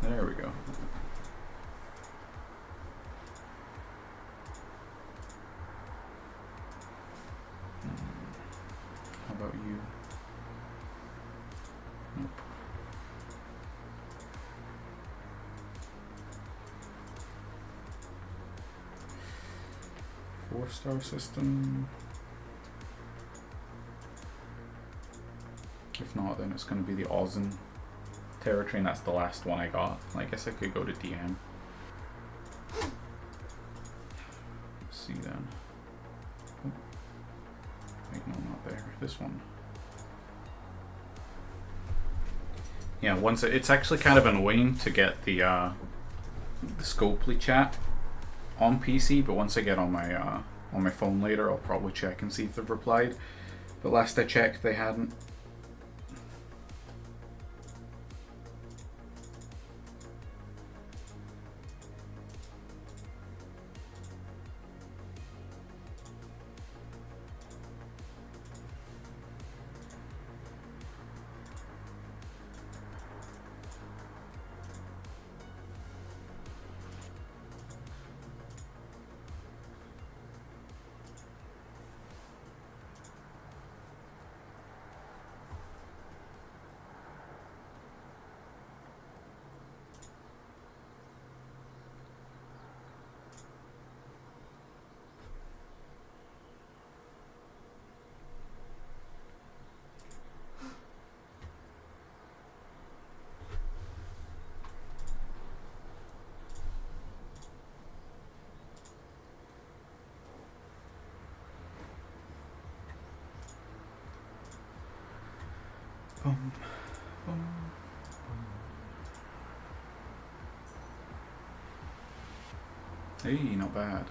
There we go. How about you? Nope. Four-star system. If not, then it's going to be the Ozen territory, and that's the last one I got. I guess I could go to DM. Let's see then. Oh. Wait, no, not there. This one. Yeah, once it's actually kind of annoying to get the Scopely chat on PC, but once I get on my phone later, I'll probably check and see if they've replied. But last I checked, they hadn't. Hey, not bad.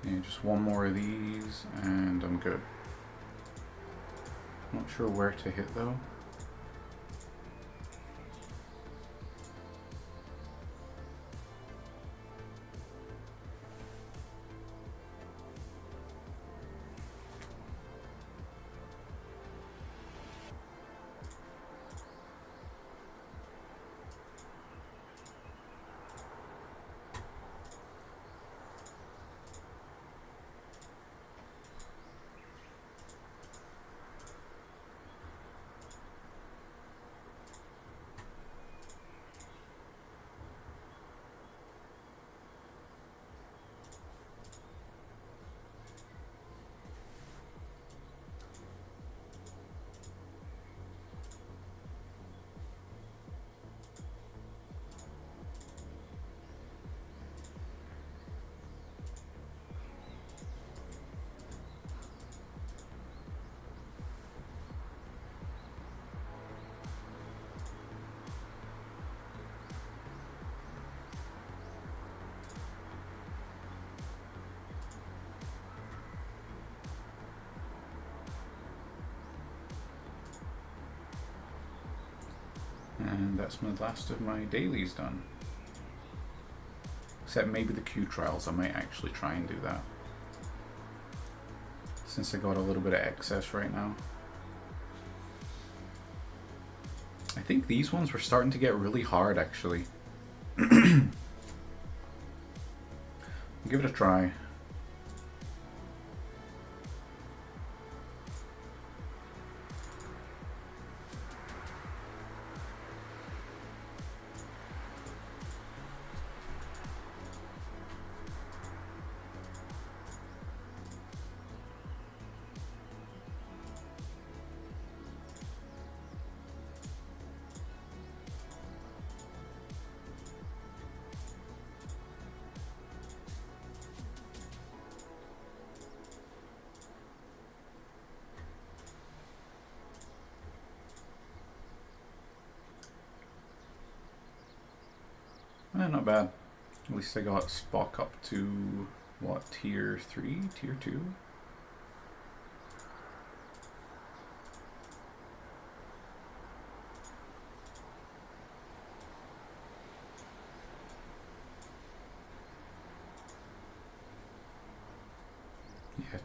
Okay, just one more of these and I'm good. Not sure where to hit though. And that's my last of my dailies done. Except maybe the Q trials, I might actually try and do that. Since I got a little bit of excess right now. I think these ones were starting to get really hard actually. Give it a try. Not bad. At least I got Spock up to, what, tier 3? Tier 2?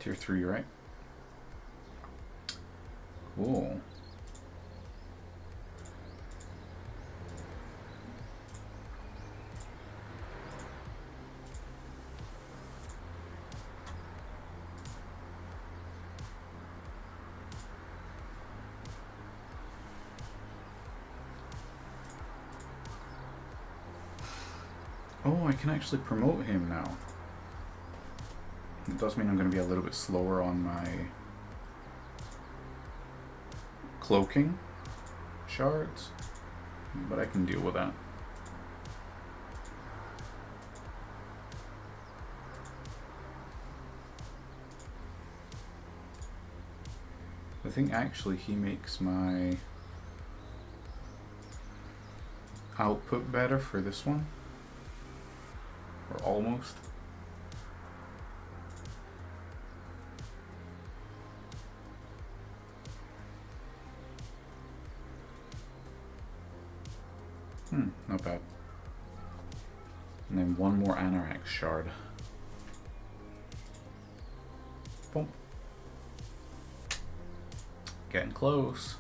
Tier 3, right? Cool. Oh, I can actually promote him now. It does mean I'm going to be a little bit slower on my cloaking shards, but I can deal with that. I think actually he makes my output better for this one. Or almost. Not bad. And then one more Anorak shard. Boom. Getting close.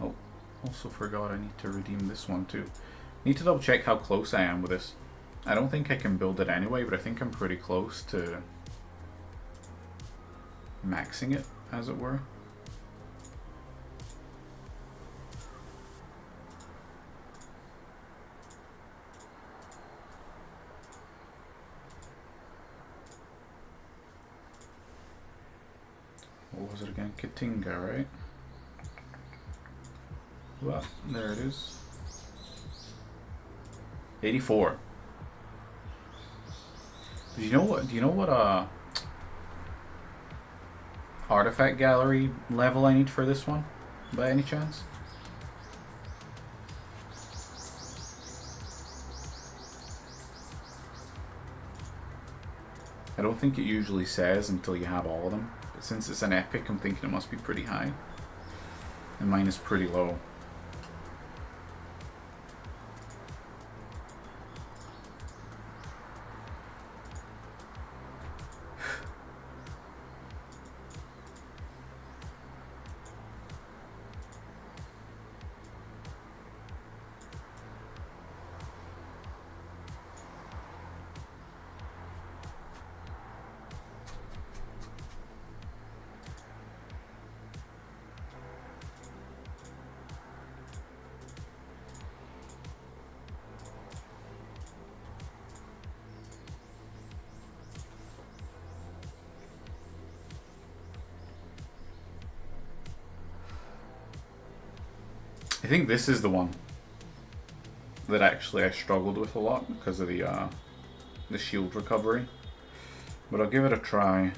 Oh, also forgot I need to redeem this one too. Need to double check how close I am with this. I don't think I can build it anyway, but I think I'm pretty close to maxing it, as it were. What was it again? Katinga, right? Well, there it is. 84. Do you know what artifact gallery level I need for this one, by any chance? I don't think it usually says until you have all of them, but since it's an epic, I'm thinking it must be pretty high. And mine is pretty low. I think this is the one that actually I struggled with a lot because of the shield recovery. But I'll give it a try,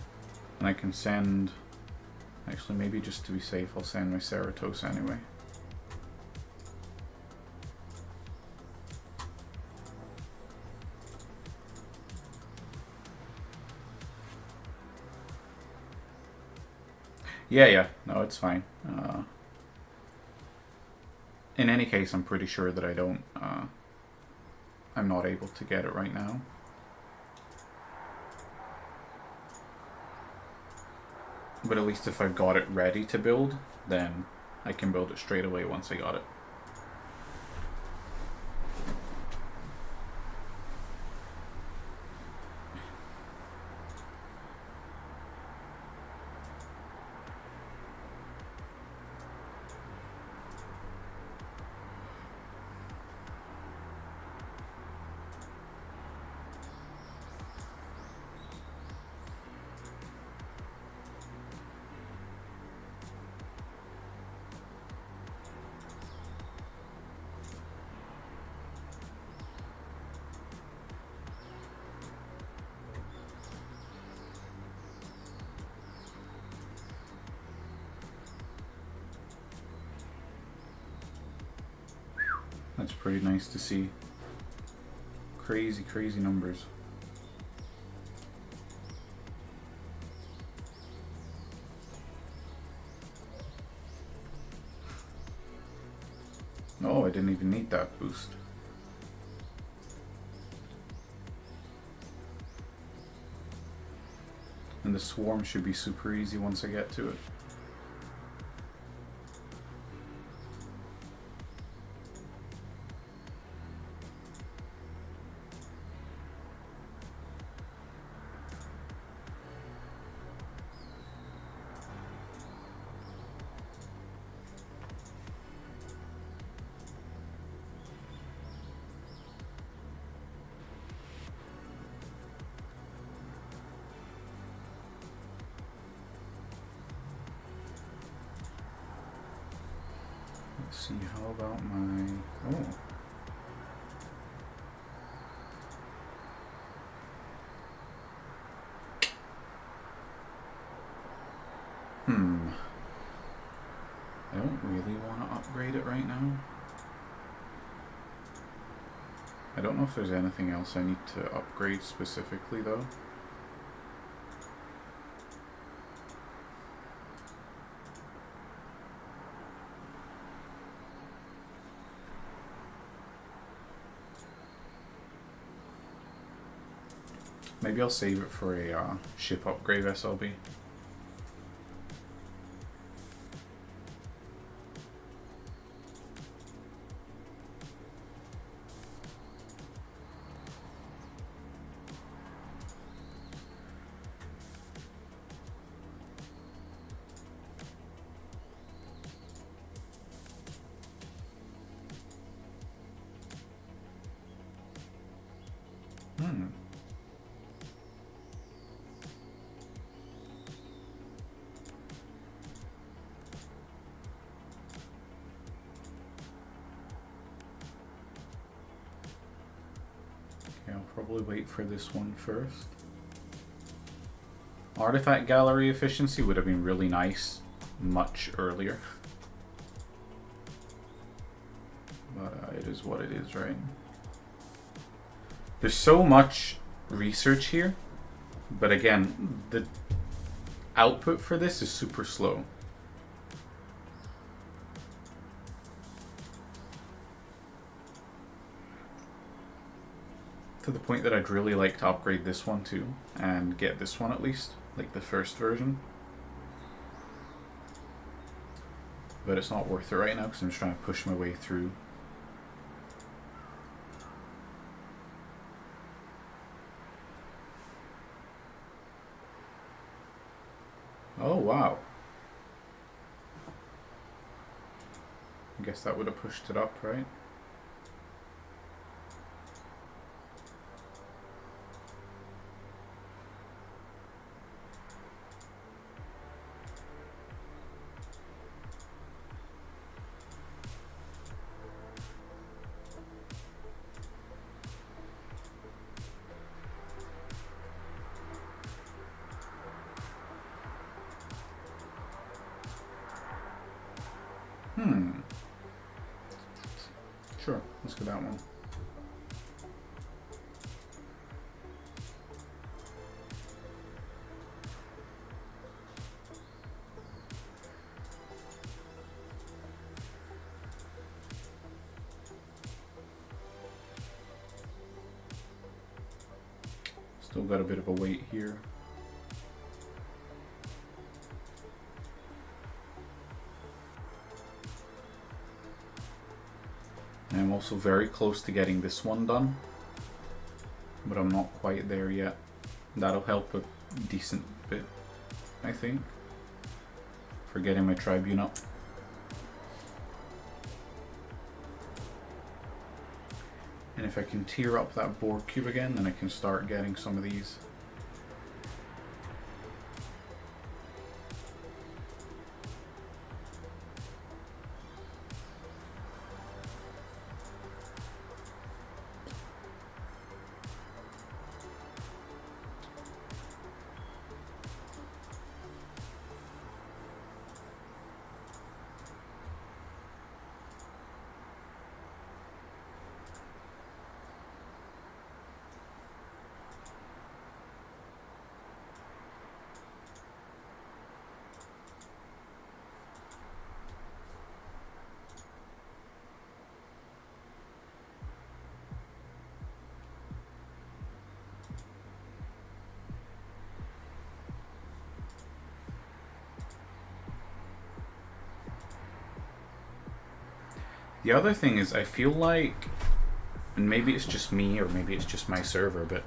and I can send... Actually, maybe just to be safe, I'll send my Ceratos anyway. Yeah, no, it's fine. In any case, I'm pretty sure that I'm not able to get it right now. But at least if I've got it ready to build, then I can build it straight away once I got it. That's pretty nice to see. Crazy, crazy numbers. Oh, I didn't even need that boost. And the swarm should be super easy once I get to it. Let's see, how about my... Oh. I don't really want to upgrade it right now. I don't know if there's anything else I need to upgrade specifically though. Maybe I'll save it for a ship upgrade SLB. I'll probably wait for this one first. Artifact gallery efficiency would have been really nice much earlier. But it is what it is, right? There's so much research here, but again, the output for this is super slow. To the point that I'd really like to upgrade this one too, and get this one at least, like the first version. But it's not worth it right now because I'm just trying to push my way through. Oh wow. I guess that would have pushed it up, right? Sure, let's go that one. Still got a bit of a wait here. I'm also very close to getting this one done, but I'm not quite there yet. That'll help a decent bit, I think, for getting my Tribune up. And if I can tier up that Borg cube again, then I can start getting some of these. The other thing is, I feel like, and maybe it's just me or maybe it's just my server, but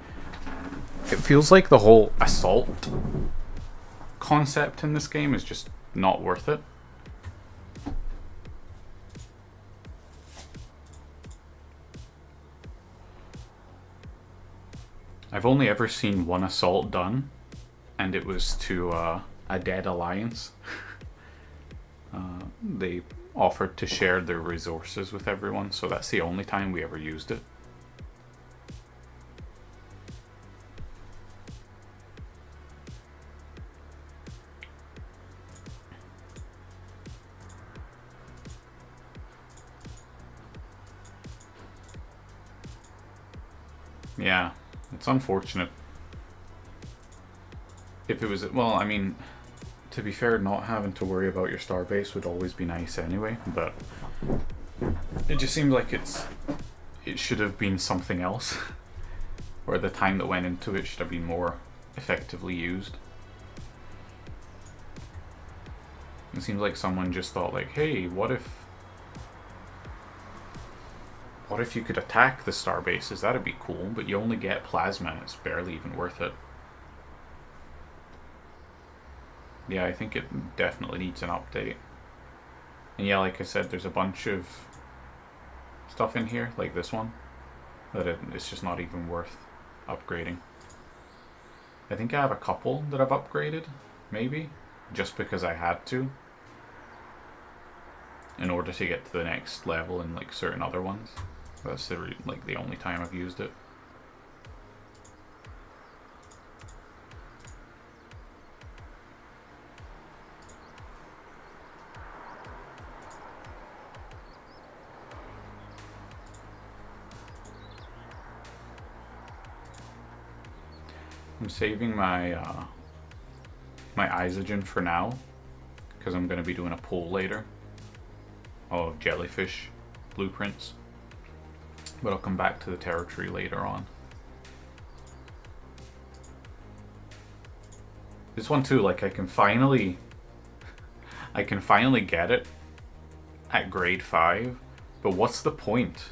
it feels like the whole assault concept in this game is just not worth it. I've only ever seen one assault done, and it was to a dead alliance. They offered to share their resources with everyone, so that's the only time we ever used it. Yeah, it's unfortunate. If it was, well, I mean, to be fair, not having to worry about your starbase would always be nice anyway, but it just seems like it should have been something else, or the time that went into it should have been more effectively used. It seems like someone just thought like, hey, what if you could attack the starbases? That'd be cool, but you only get plasma and it's barely even worth it. Yeah, I think it definitely needs an update. And yeah, like I said, there's a bunch of stuff in here, like this one, that it's just not even worth upgrading. I think I have a couple that I've upgraded, maybe, just because I had to, in order to get to the next level in like certain other ones. That's like the only time I've used it. I'm saving my my isogen for now, because I'm going to be doing a pull later of jellyfish blueprints, but I'll come back to the territory later on. This one too, like I can finally get it at grade 5, but what's the point?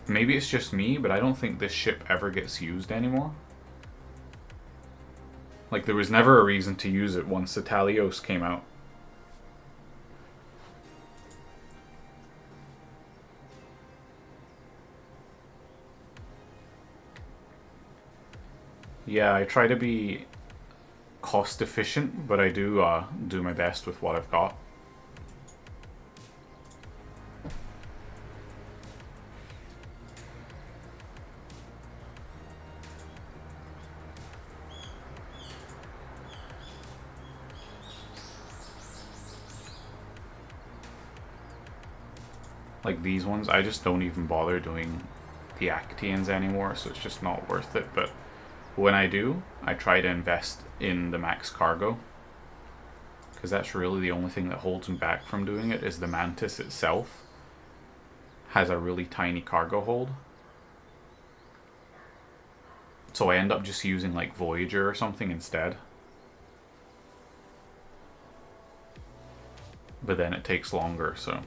Maybe it's just me, but I don't think this ship ever gets used anymore. Like, there was never a reason to use it once the Talios came out. Yeah, I try to be cost efficient, but I do do my best with what I've got. Like these ones, I just don't even bother doing the Actians anymore, so it's just not worth it. But when I do, I try to invest in the max cargo, because that's really the only thing that holds me back from doing it, is the Mantis itself has a really tiny cargo hold. So I end up just using like Voyager or something instead. But then it takes longer, so...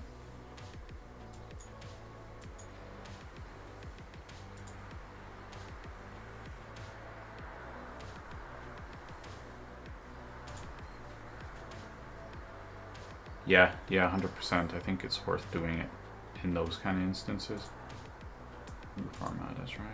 Yeah, 100%. I think it's worth doing it in those kind of instances. Format is right.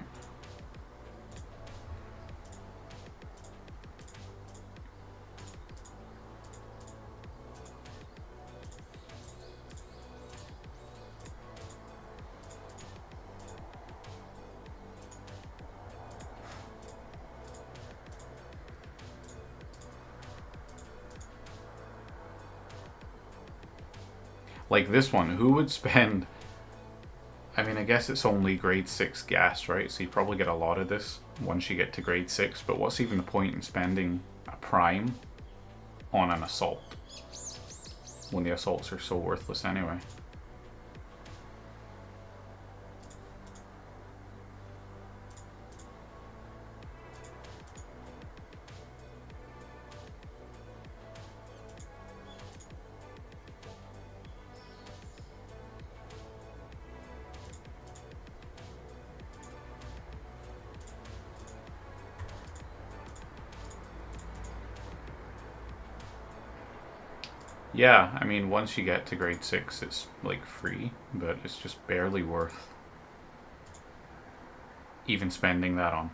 Like this one, who would spend... I mean, I guess it's only grade 6 gas, right? So you probably get a lot of this once you get to grade 6, but what's even the point in spending a prime on an assault when the assaults are so worthless anyway? Yeah, I mean, once you get to grade 6, it's like free, but it's just barely worth even spending that on.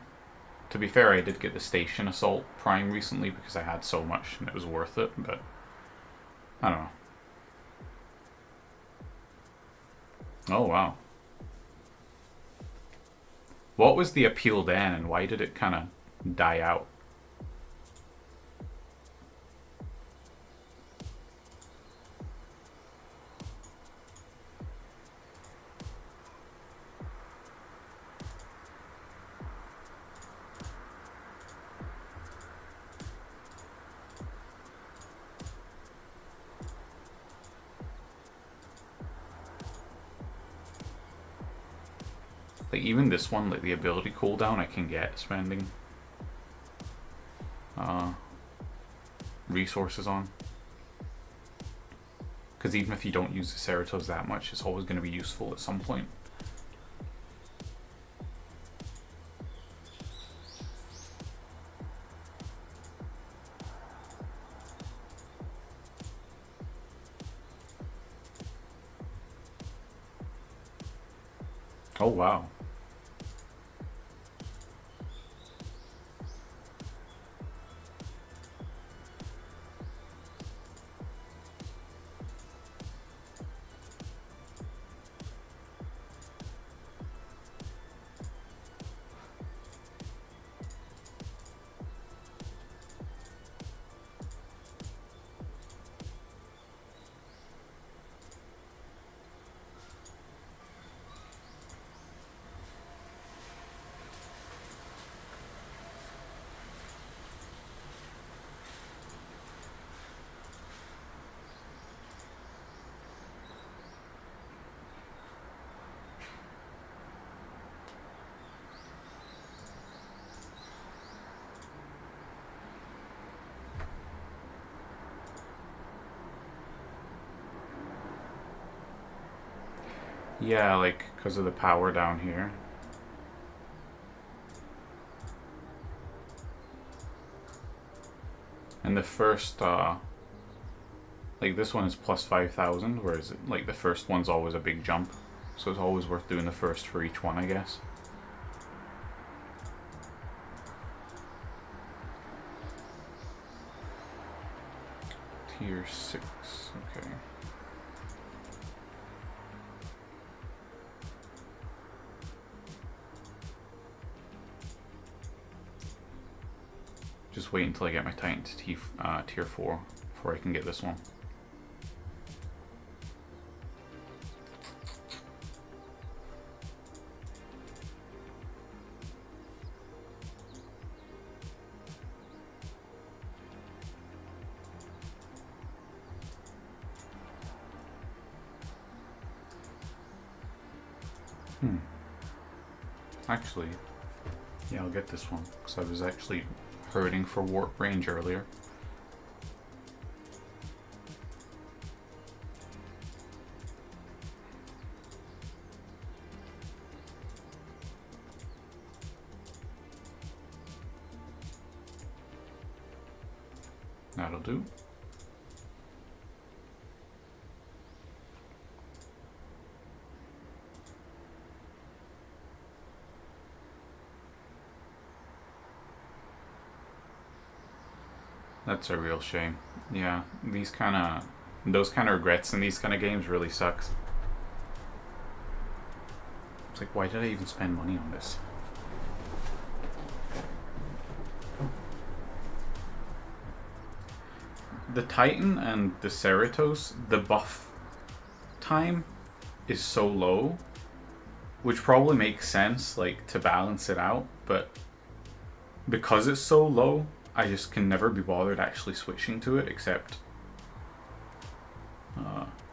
To be fair, I did get the Station Assault Prime recently because I had so much and it was worth it, but I don't know. Oh, wow. What was the appeal then, and why did it kind of die out? Like, even this one, like the ability cooldown, I can get spending resources on. Because even if you don't use the Ceratos that much, it's always going to be useful at some point. Oh, wow. Yeah, like, because of the power down here. And the first, like, this one is plus 5,000, whereas, like, the first one's always a big jump. So it's always worth doing the first for each one, I guess. Tier 6, okay. Just wait until I get my Titan to tier 4 before I can get this one. Actually, yeah, I'll get this one because I was actually hurting for warp range earlier. That'll do. That's a real shame. Yeah, those kind of regrets in these kind of games really sucks. It's like, why did I even spend money on this? The Titan and the Ceratos, the buff time is so low, which probably makes sense, like, to balance it out, but because it's so low, I just can never be bothered actually switching to it, except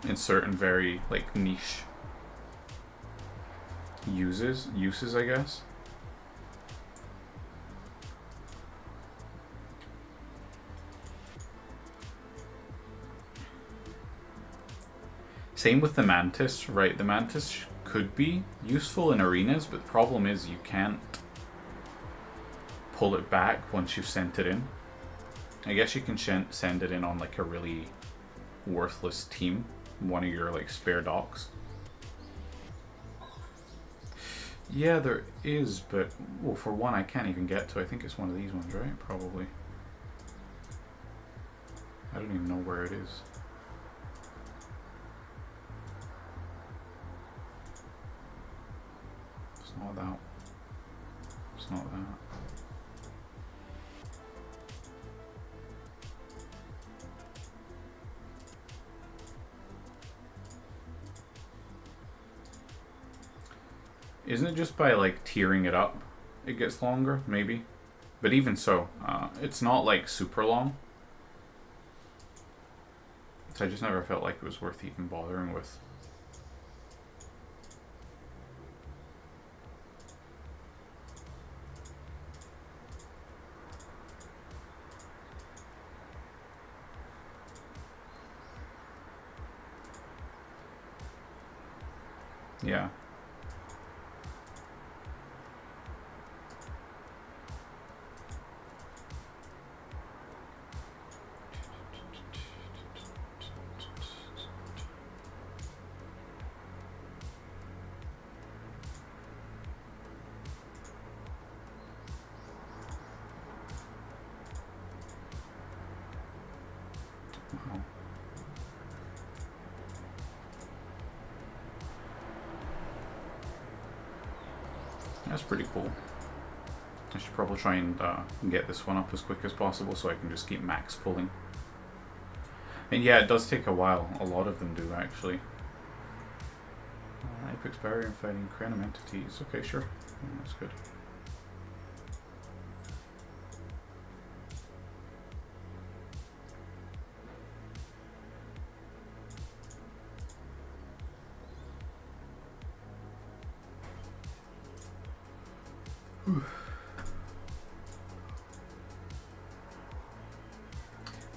in certain very, like, niche uses, I guess. Same with the Mantis, right? The Mantis could be useful in arenas, but the problem is you can't pull it back once you've sent it in. I guess you can send it in on, like, a really worthless team, one of your like spare docks. Yeah, there is, but well, for one I can't even get to. I think it's one of these ones, right? Probably. I don't even know where it is. It's not that. It's not that. Isn't it just by like tearing it up it gets longer? Maybe. But even so, it's not like super long. So I just never felt like it was worth even bothering with. Yeah. Wow. That's pretty cool. I should probably try and get this one up as quick as possible so I can just keep max pulling. And yeah, it does take a while. A lot of them do, actually. Apex barrier and fighting random entities. Okay, sure. Yeah, that's good.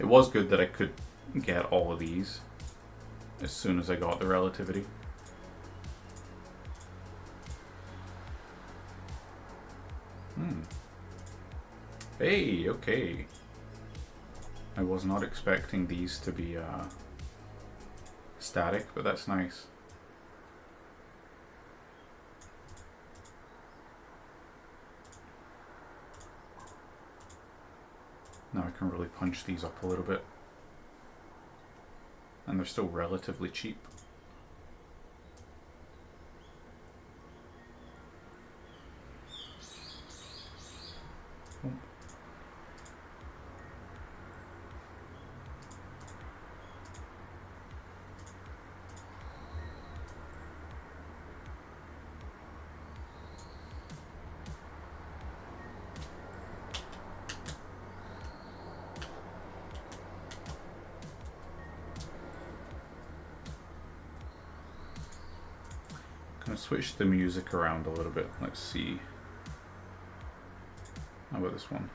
It was good that I could get all of these as soon as I got the relativity. Hey, okay. I was not expecting these to be static, but that's nice. Now I can really punch these up a little bit. And they're still relatively cheap. Oh. Gonna switch the music around a little bit. Let's see. How about this one?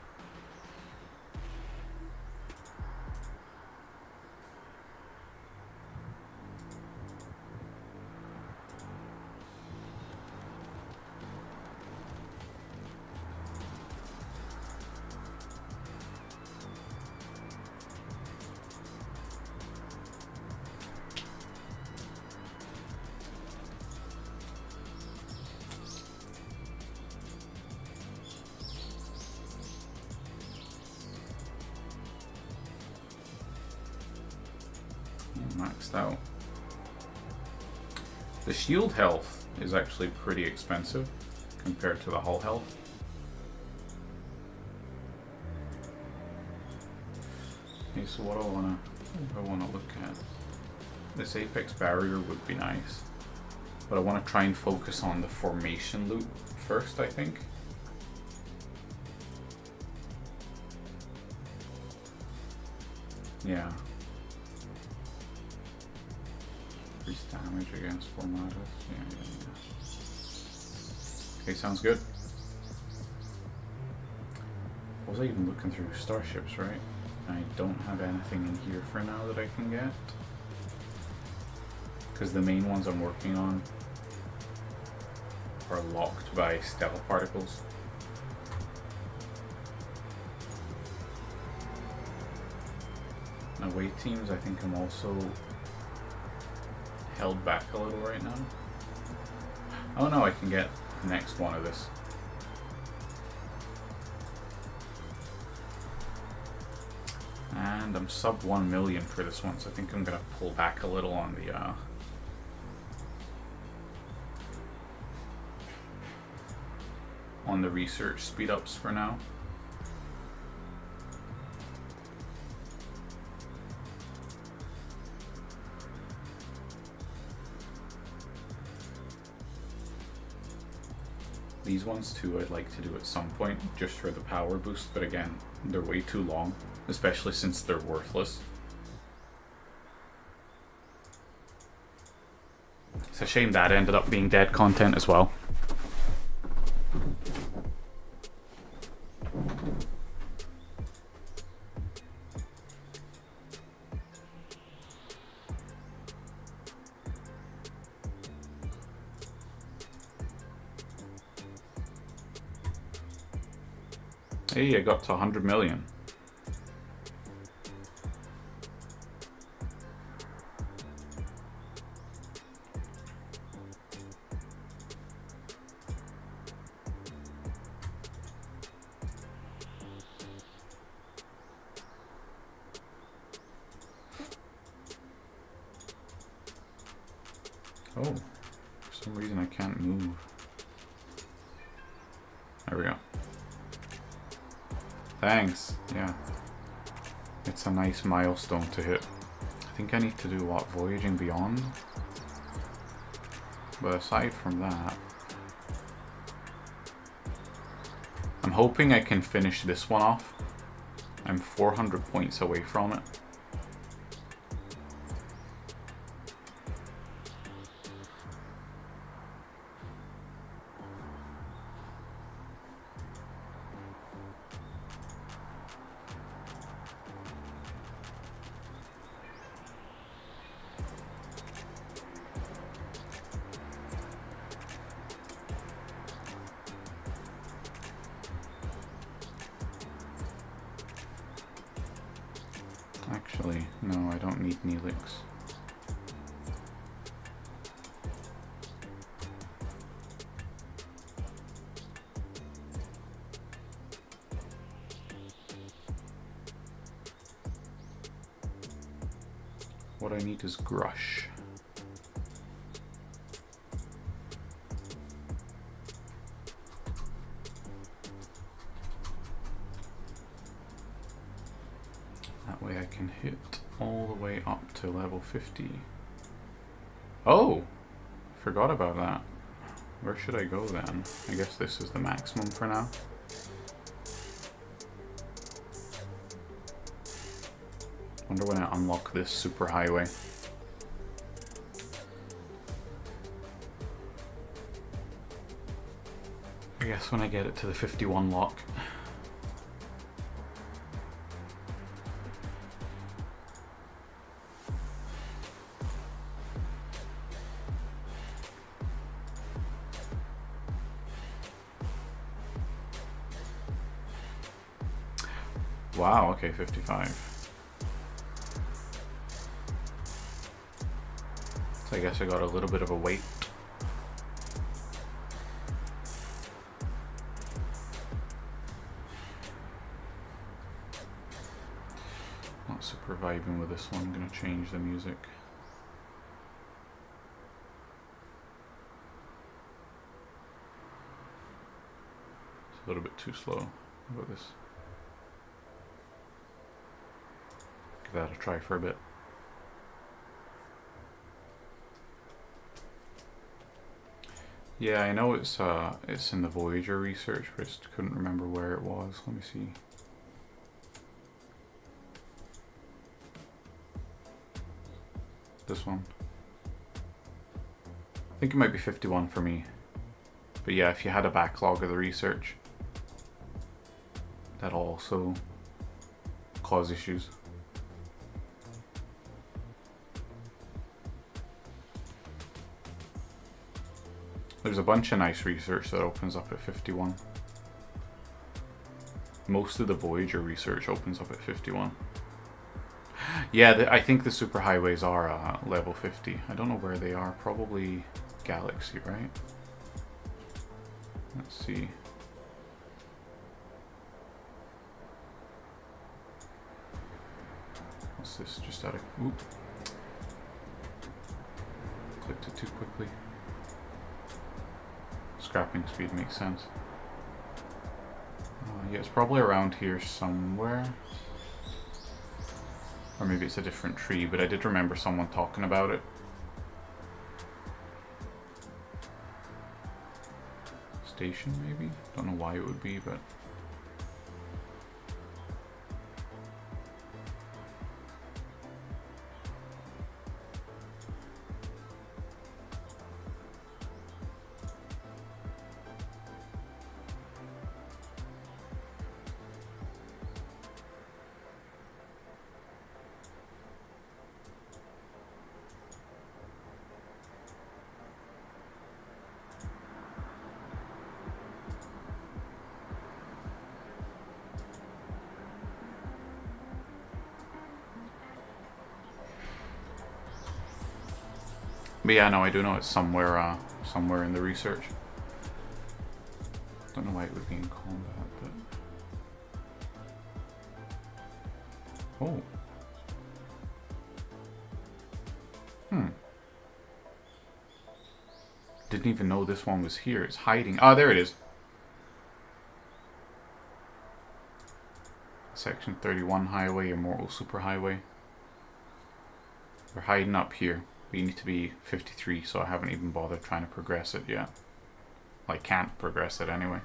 Maxed out. The shield health is actually pretty expensive compared to the hull health. Okay, so what do I wanna look at? This apex barrier would be nice, but I want to try and focus on the formation loot first, I think. Yeah. Increased damage against formatus. Yeah. Okay, sounds good. Was I even looking through starships, right? I don't have anything in here for now that I can get. Because the main ones I'm working on are locked by stealth particles. Away teams, I think I'm also held back a little right now. Oh no, I can get the next one of this. And I'm sub 1 million for this one, so I think I'm gonna pull back a little on the research speed ups for now. These ones too I'd like to do at some point, just for the power boost, but again, they're way too long, especially since they're worthless. It's a shame that ended up being dead content as well. Hey, I got to 100 million. Oh, for some reason I can't move. There we go. Thanks, yeah. It's a nice milestone to hit. I think I need to do what? Voyaging Beyond? But aside from that, I'm hoping I can finish this one off. I'm 400 points away from it. Actually, no, I don't need Neelix. What I need is Grush. That way I can hit all the way up to level 50. Oh! Forgot about that. Where should I go then? I guess this is the maximum for now. Wonder when I unlock this superhighway. I guess when I get it to the 51 lock. Wow, okay, 55. So I guess I got a little bit of a wait. Not super vibing with this one, I'm gonna change the music. It's a little bit too slow. How about this? Give that a try for a bit. Yeah, I know it's in the Voyager research, but I just couldn't remember where it was. Let me see. This one. I think it might be 51 for me. But yeah, if you had a backlog of the research, that'll also cause issues. There's a bunch of nice research that opens up at 51. Most of the Voyager research opens up at 51. Yeah, I think the superhighways are level 50. I don't know where they are. Probably Galaxy, right? Let's see. What's this? Just out of... Oop. Clicked it too quickly. Scrapping speed makes sense. Yeah, it's probably around here somewhere. Or maybe it's a different tree, but I did remember someone talking about it. Station, maybe? Don't know why it would be, but... But yeah, no, I do know it's somewhere, somewhere in the research. Don't know why it would be in combat, but... Oh. Didn't even know this one was here. It's hiding. Ah, there it is. Section 31 highway, Immortal Superhighway. We're hiding up here. We need to be 53, so I haven't even bothered trying to progress it yet. Well, I can't progress it anyway.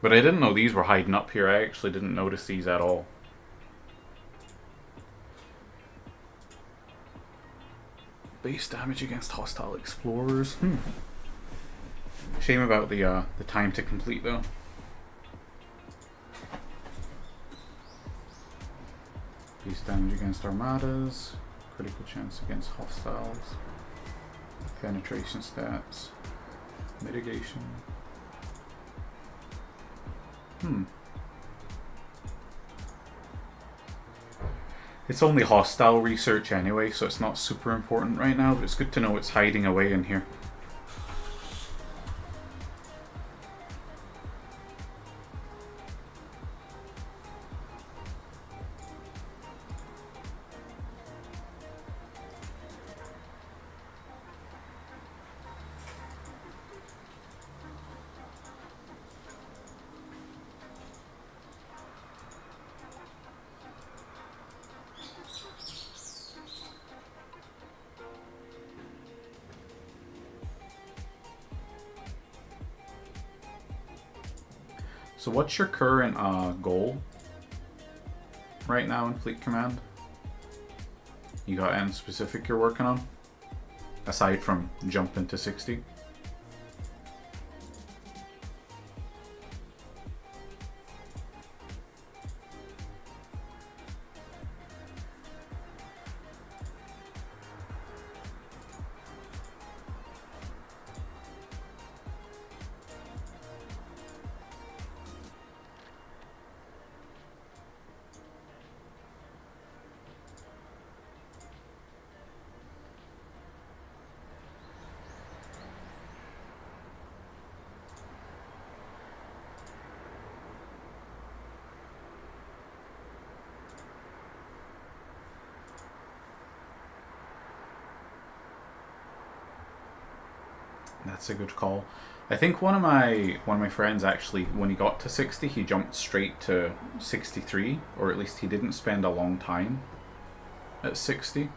But I didn't know these were hiding up here. I actually didn't notice these at all. Base damage against hostile explorers. Shame about the time to complete though. Base damage against armadas. Critical chance against hostiles. Penetration stats. Mitigation. It's only hostile research anyway, so it's not super important right now, but it's good to know it's hiding away in here. So what's your current goal right now in Fleet Command? You got anything specific you're working on? Aside from jumping to 60? That's a good call. I think one of my friends actually, when he got to 60, he jumped straight to 63, or at least he didn't spend a long time at 60.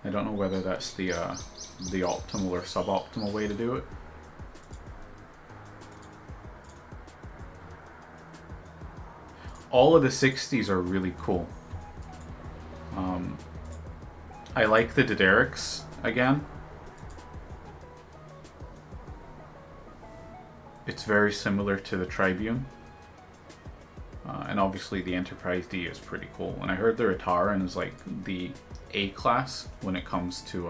I don't know whether that's the optimal or suboptimal way to do it. All of the 60s are really cool. I like the Dederics again. It's very similar to the Tribune. And obviously the Enterprise D is pretty cool. And I heard the Rataran is like the A class when it comes to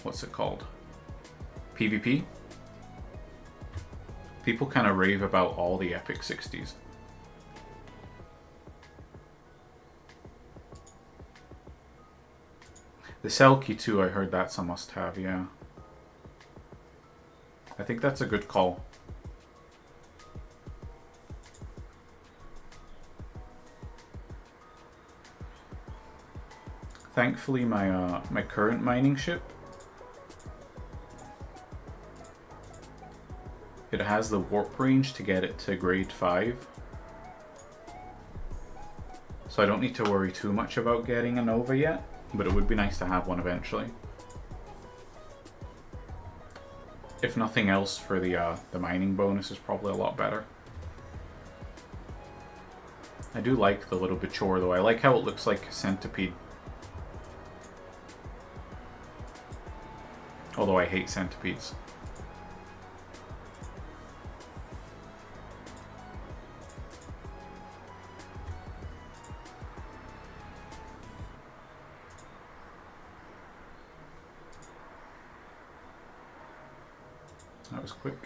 what's it called? PvP. People kind of rave about all the epic 60s. The Selkie too, I heard that's a must-have, yeah. I think that's a good call. Thankfully, my my current mining ship, it has the warp range to get it to grade 5. So I don't need to worry too much about getting a Nova yet, but it would be nice to have one eventually. If nothing else, for the mining bonus is probably a lot better. I do like the little Bichor though. I like how it looks like a centipede. Although I hate centipedes. That was quick.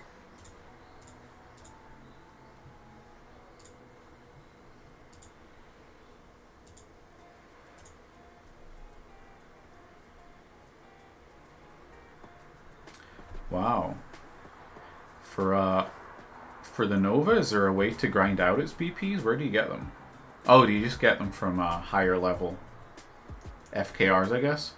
Wow. For the Nova, is there a way to grind out its BPs? Where do you get them? Oh, do you just get them from higher level FKRs, I guess?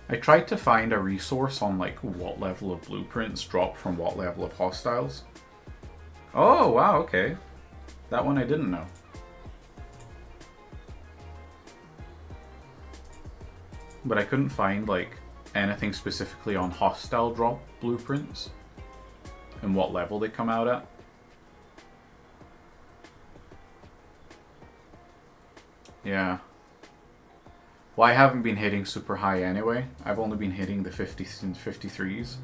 I tried to find a resource on like what level of blueprints drop from what level of hostiles. Oh, wow, okay. That one I didn't know. But I couldn't find like anything specifically on hostile drop blueprints and what level they come out at. Yeah. Well, I haven't been hitting super high anyway. I've only been hitting the 50s and 53s.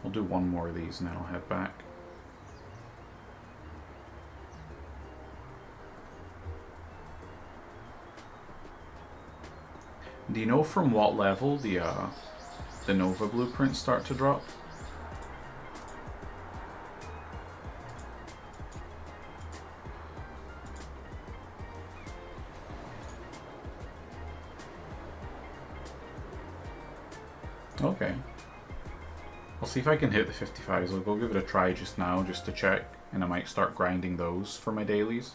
I'll do one more of these and then I'll head back. Do you know from what level the Nova blueprints start to drop? Okay. I'll see if I can hit the 55s. I'll go give it a try just now, just to check, and I might start grinding those for my dailies.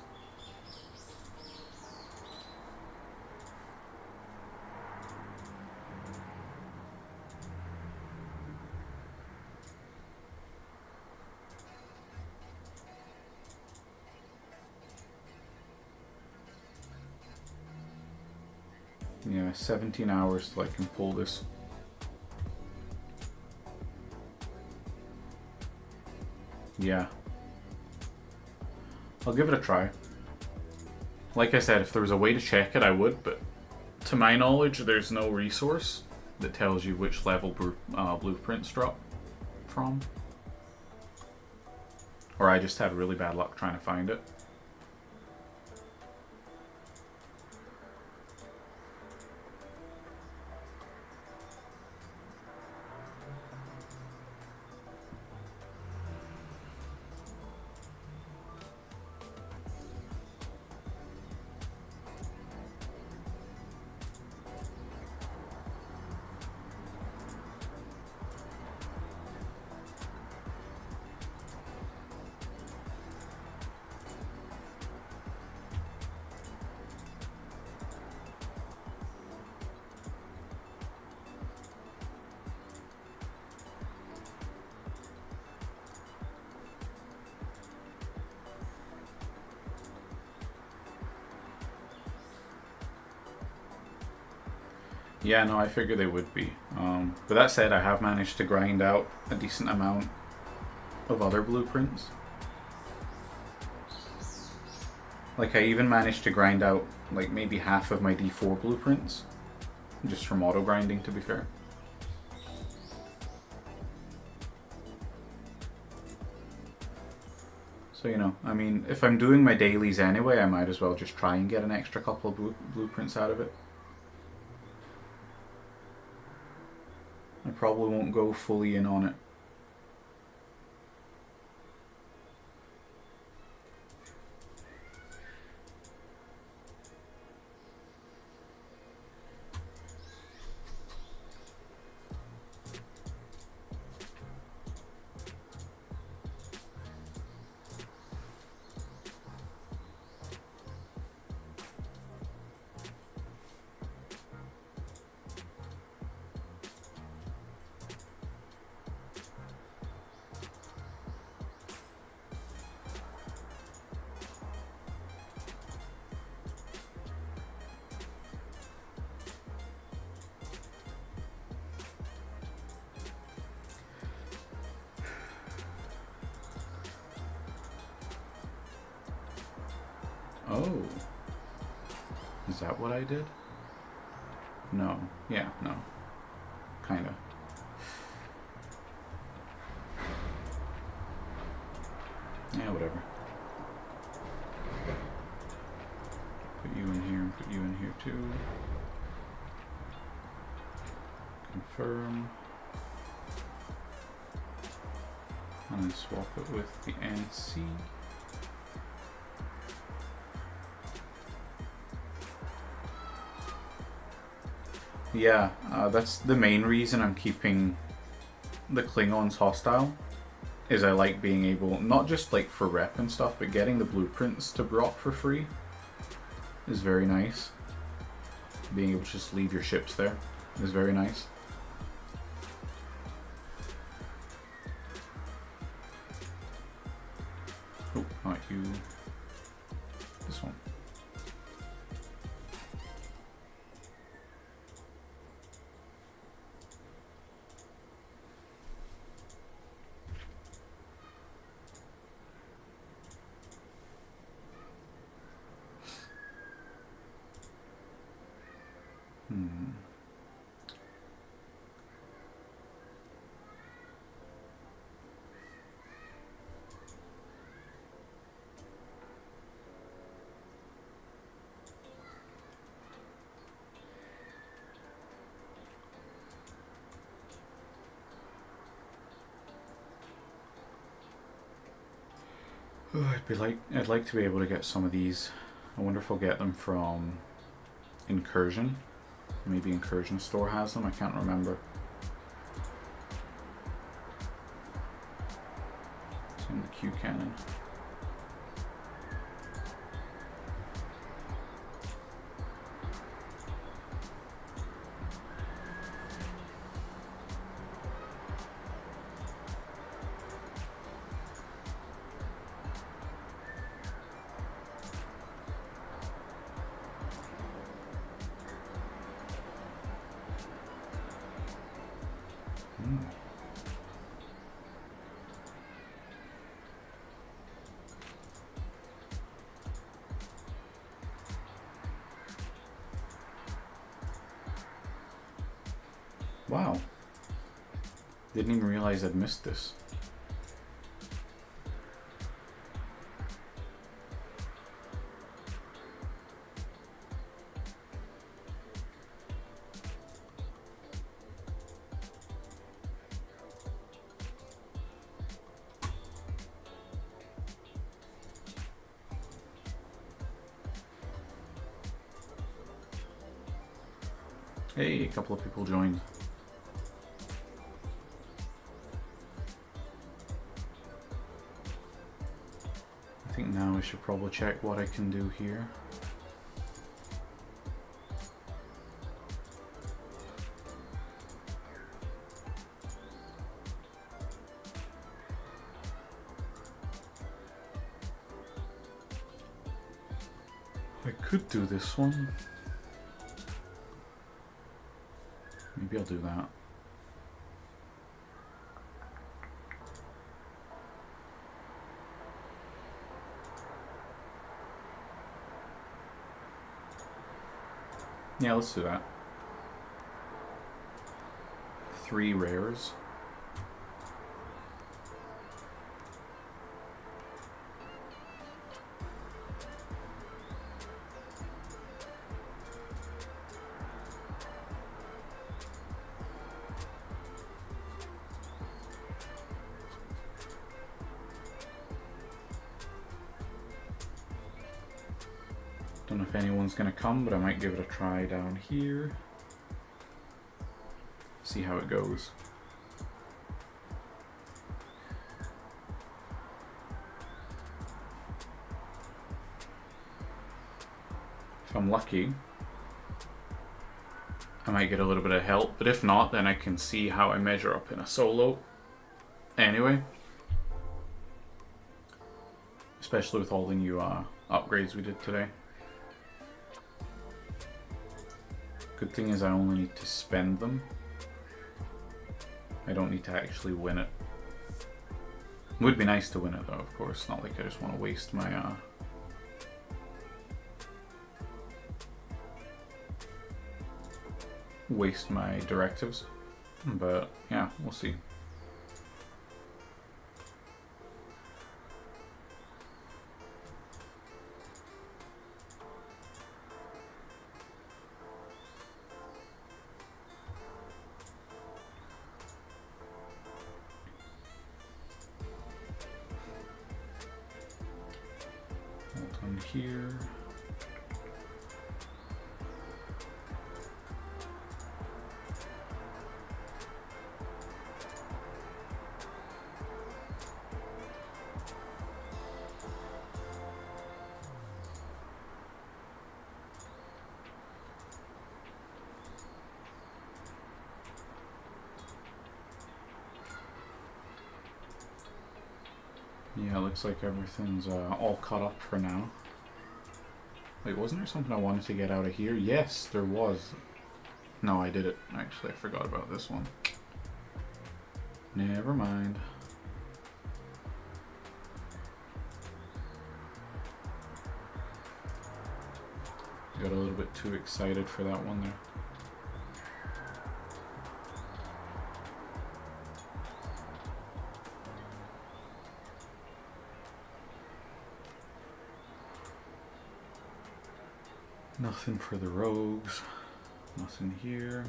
Yeah, 17 hours till I can pull this. Yeah. I'll give it a try. Like I said, if there was a way to check it, I would, but to my knowledge, there's no resource that tells you which level blueprints drop from. Or I just had really bad luck trying to find it. Yeah, no, I figured they would be. But that said, I have managed to grind out a decent amount of other blueprints. Like, I even managed to grind out, like, maybe half of my D4 blueprints. Just from auto grinding, to be fair. So, you know, I mean, if I'm doing my dailies anyway, I might as well just try and get an extra couple of blueprints out of it. I probably won't go fully in on it. Oh. Is that what I did? No. Yeah, no. Kinda. Yeah, whatever. Put you in here and put you in here too. Confirm. And then swap it with the NC. Yeah, that's the main reason I'm keeping the Klingons hostile, is I like being able, not just like for rep and stuff, but getting the blueprints to drop for free is very nice. Being able to just leave your ships there is very nice. Oh, not you. This one. Oh, I'd like to be able to get some of these. I wonder if I'll get them from Incursion. Maybe Incursion Store has them, I can't remember. It's in the Q cannon. Wow. Didn't even realize I'd missed this. Hey, a couple of people joined. I think now I should probably check what I can do here. I could do this one. Maybe I'll do that. Yeah, let's do that. 3 rares. Don't know if anyone's gonna come, but I might give it a try down here. See how it goes. If I'm lucky, I might get a little bit of help, but if not, then I can see how I measure up in a solo. Anyway, especially with all the new upgrades we did today. Good thing is I only need to spend them. I don't need to actually win it. Would be nice to win it though, of course. Not like I just want to waste my directives. But yeah, we'll see. Here. Yeah, looks like everything's all caught up for now. Wait, wasn't there something I wanted to get out of here? Yes, there was. No, I did it. Actually, I forgot about this one. Never mind. Got a little bit too excited for that one there. Nothing for the rogues. Nothing here.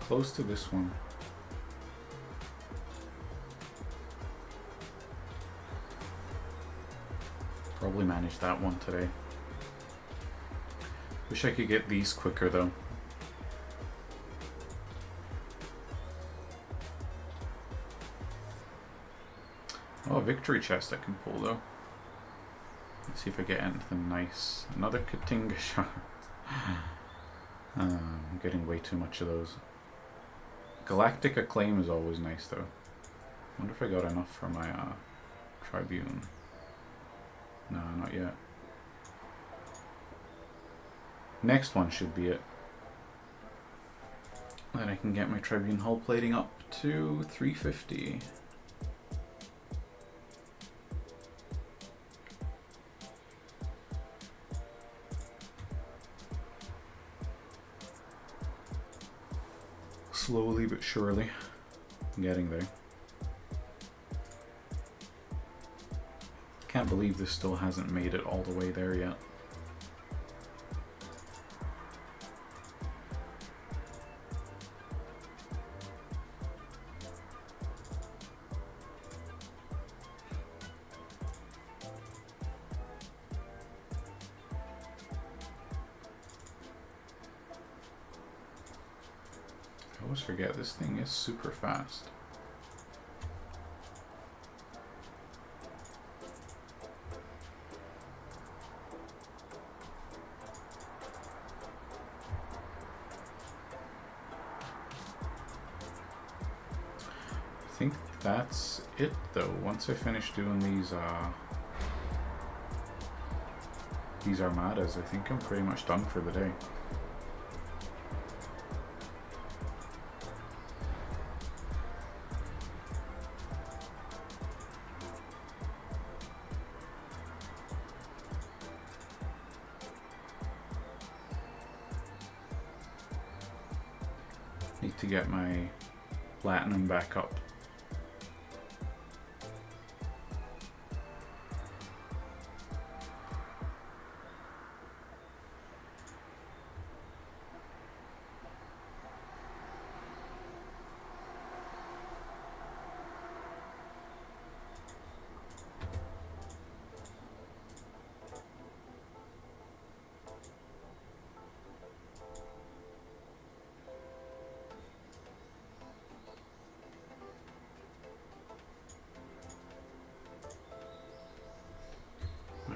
Close to this one. Probably managed that one today. Wish I could get these quicker though. Oh, a victory chest I can pull though. Let's see if I get anything nice. Another Katinga shard. I'm getting way too much of those. Galactic Acclaim is always nice though. Wonder if I got enough for my Tribune. No, not yet. Next one should be it. Then I can get my Tribune hull plating up to 350. Slowly but surely, getting there. Can't believe this still hasn't made it all the way there yet. always forget this thing is super fast. I think that's it though. Once I finish doing these armadas, I think I'm pretty much done for the day. Need to get my platinum back up.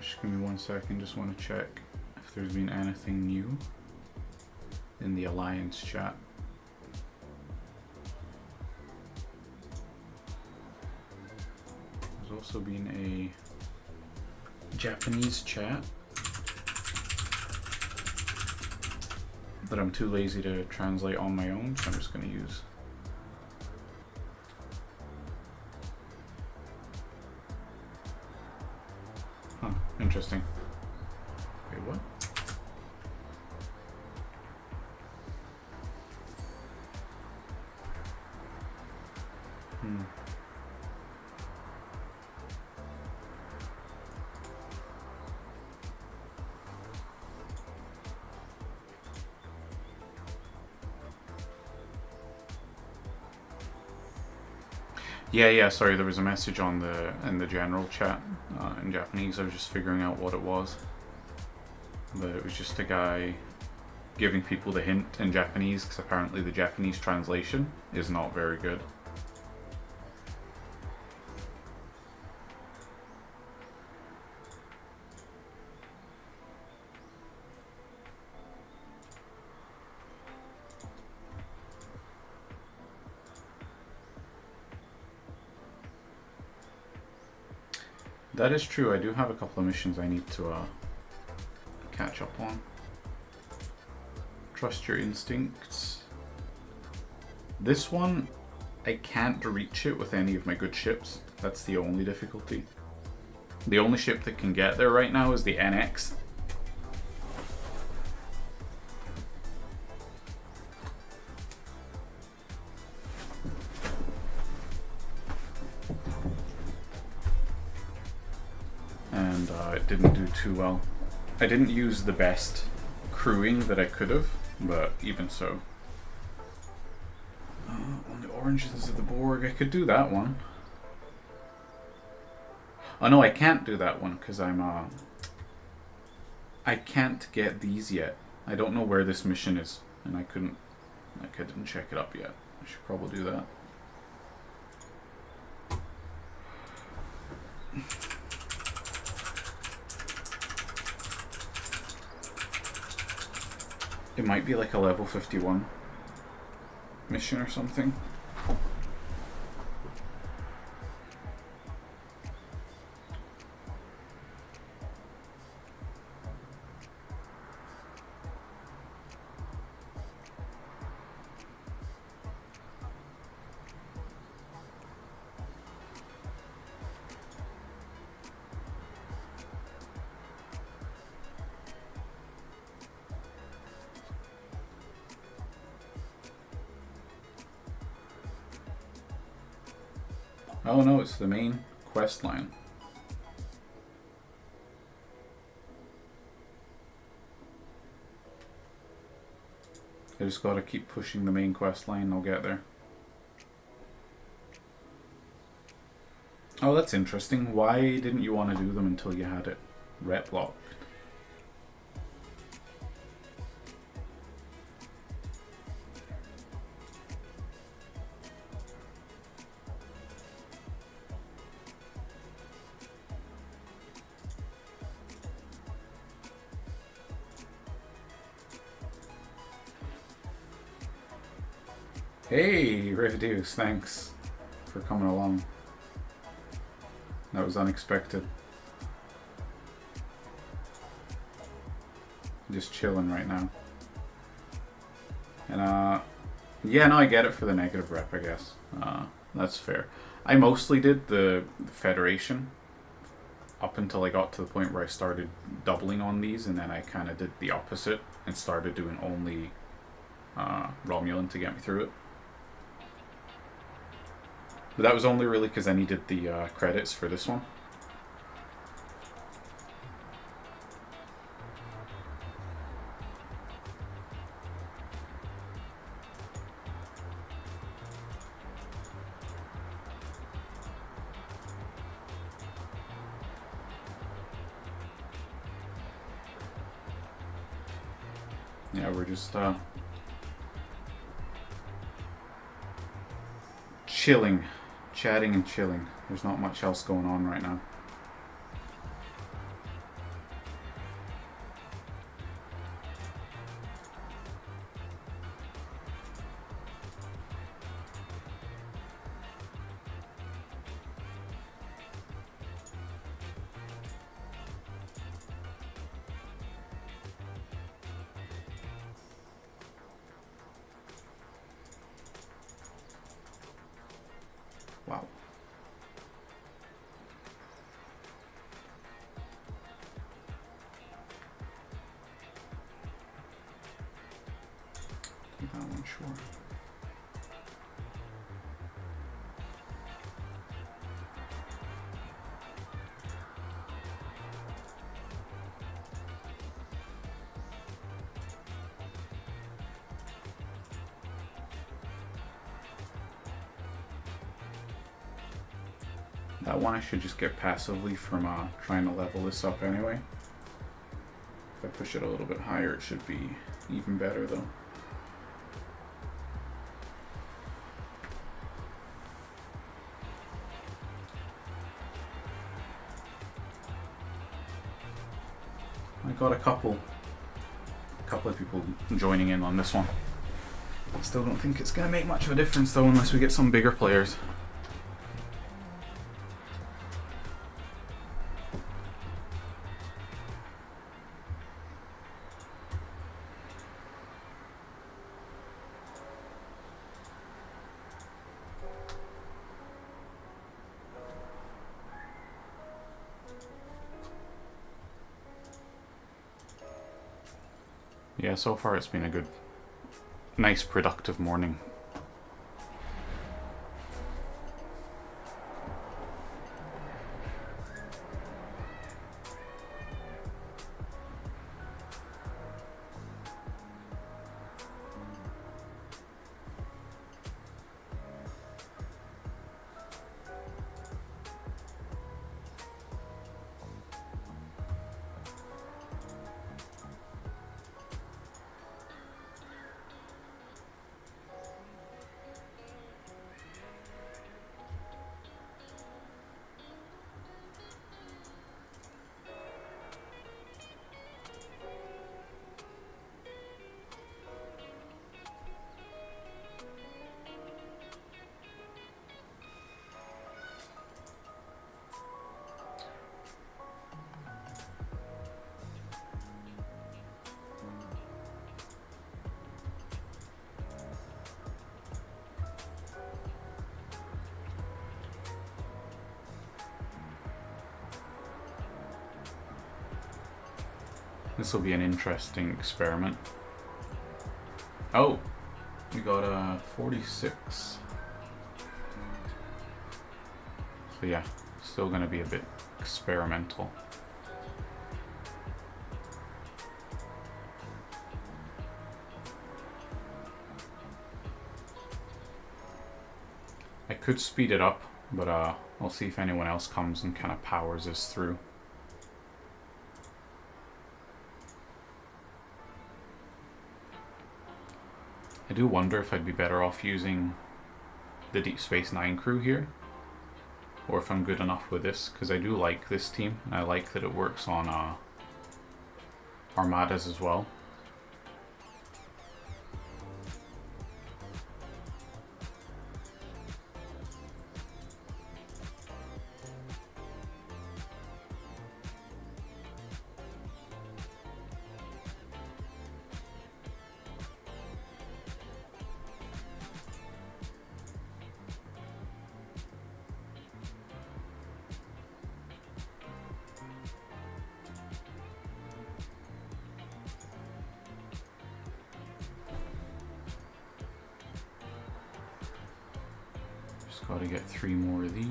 Just give me 1 second, just want to check if there's been anything new in the Alliance chat. There's also been a Japanese chat that I'm too lazy to translate on my own, so I'm just going to use. Interesting. Wait, what? Yeah, sorry, there was a message on in the general chat in Japanese. I was just figuring out what it was. But it was just a guy giving people the hint in Japanese, because apparently the Japanese translation is not very good. That is true, I do have a couple of missions I need to catch up on. Trust your instincts. This one, I can't reach it with any of my good ships. That's the only difficulty. The only ship that can get there right now is the NX. And it didn't do too well. I didn't use the best crewing that I could have, but even so. On the oranges of the Borg, I could do that one. Oh no, I can't do that one because I can't get these yet. I don't know where this mission is, and I didn't check it up yet. I should probably do that. It might be like a level 51 mission or something. Oh no, it's the main quest line. I just gotta keep pushing the main quest line and I'll get there. Oh, that's interesting. Why didn't you want to do them until you had it rep locked? Hey, Revideus, thanks for coming along. That was unexpected. Just chilling right now. And yeah, no, I get it for the negative rep, I guess. That's fair. I mostly did the Federation up until I got to the point where I started doubling on these, and then I kind of did the opposite and started doing only Romulan to get me through it. But that was only really because I needed the credits for this one. Yeah, we're just chilling, chatting and chilling. There's not much else going on right now. Wow. Take that one, sure. That one I should just get passively from trying to level this up anyway. If I push it a little bit higher, it should be even better though. I got a couple of people joining in on this one. I still don't think it's going to make much of a difference though unless we get some bigger players. Yeah, so far it's been a good, nice, productive morning. This will be an interesting experiment. Oh, we got a 46. So yeah, still gonna be a bit experimental. I could speed it up, but I'll see if anyone else comes and kind of powers us through. I do wonder if I'd be better off using the Deep Space Nine crew here, or if I'm good enough with this, because I do like this team, and I like that it works on armadas as well. Just gotta get 3 more of these.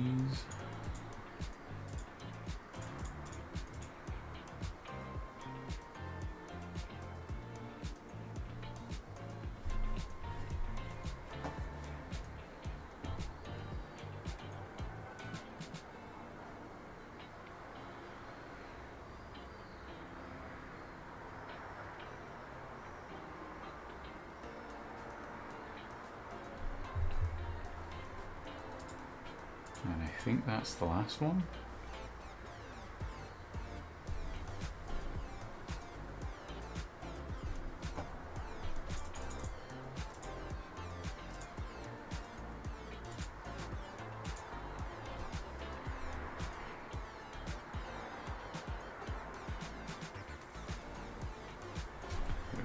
And I think that's the last one.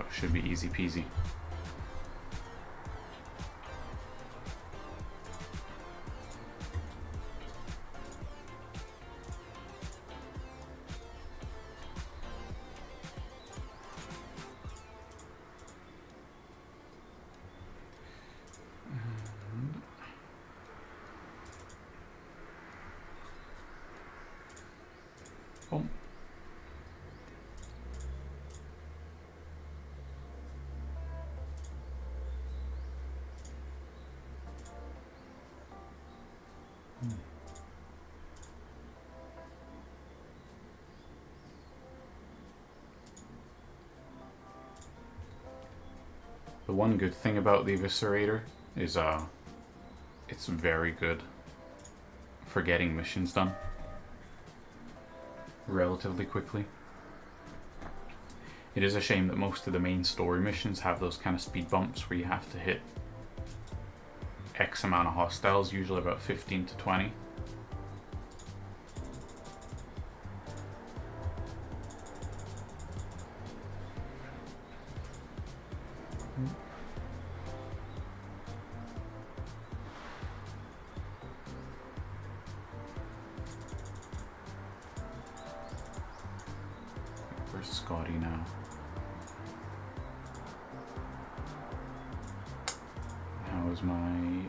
Oh, should be easy peasy. Oh. The one good thing about the Eviscerator is it's very good for getting missions done relatively quickly. It is a shame that most of the main story missions have those kind of speed bumps where you have to hit X amount of hostiles, usually about 15 to 20. Where's Scotty now? How is my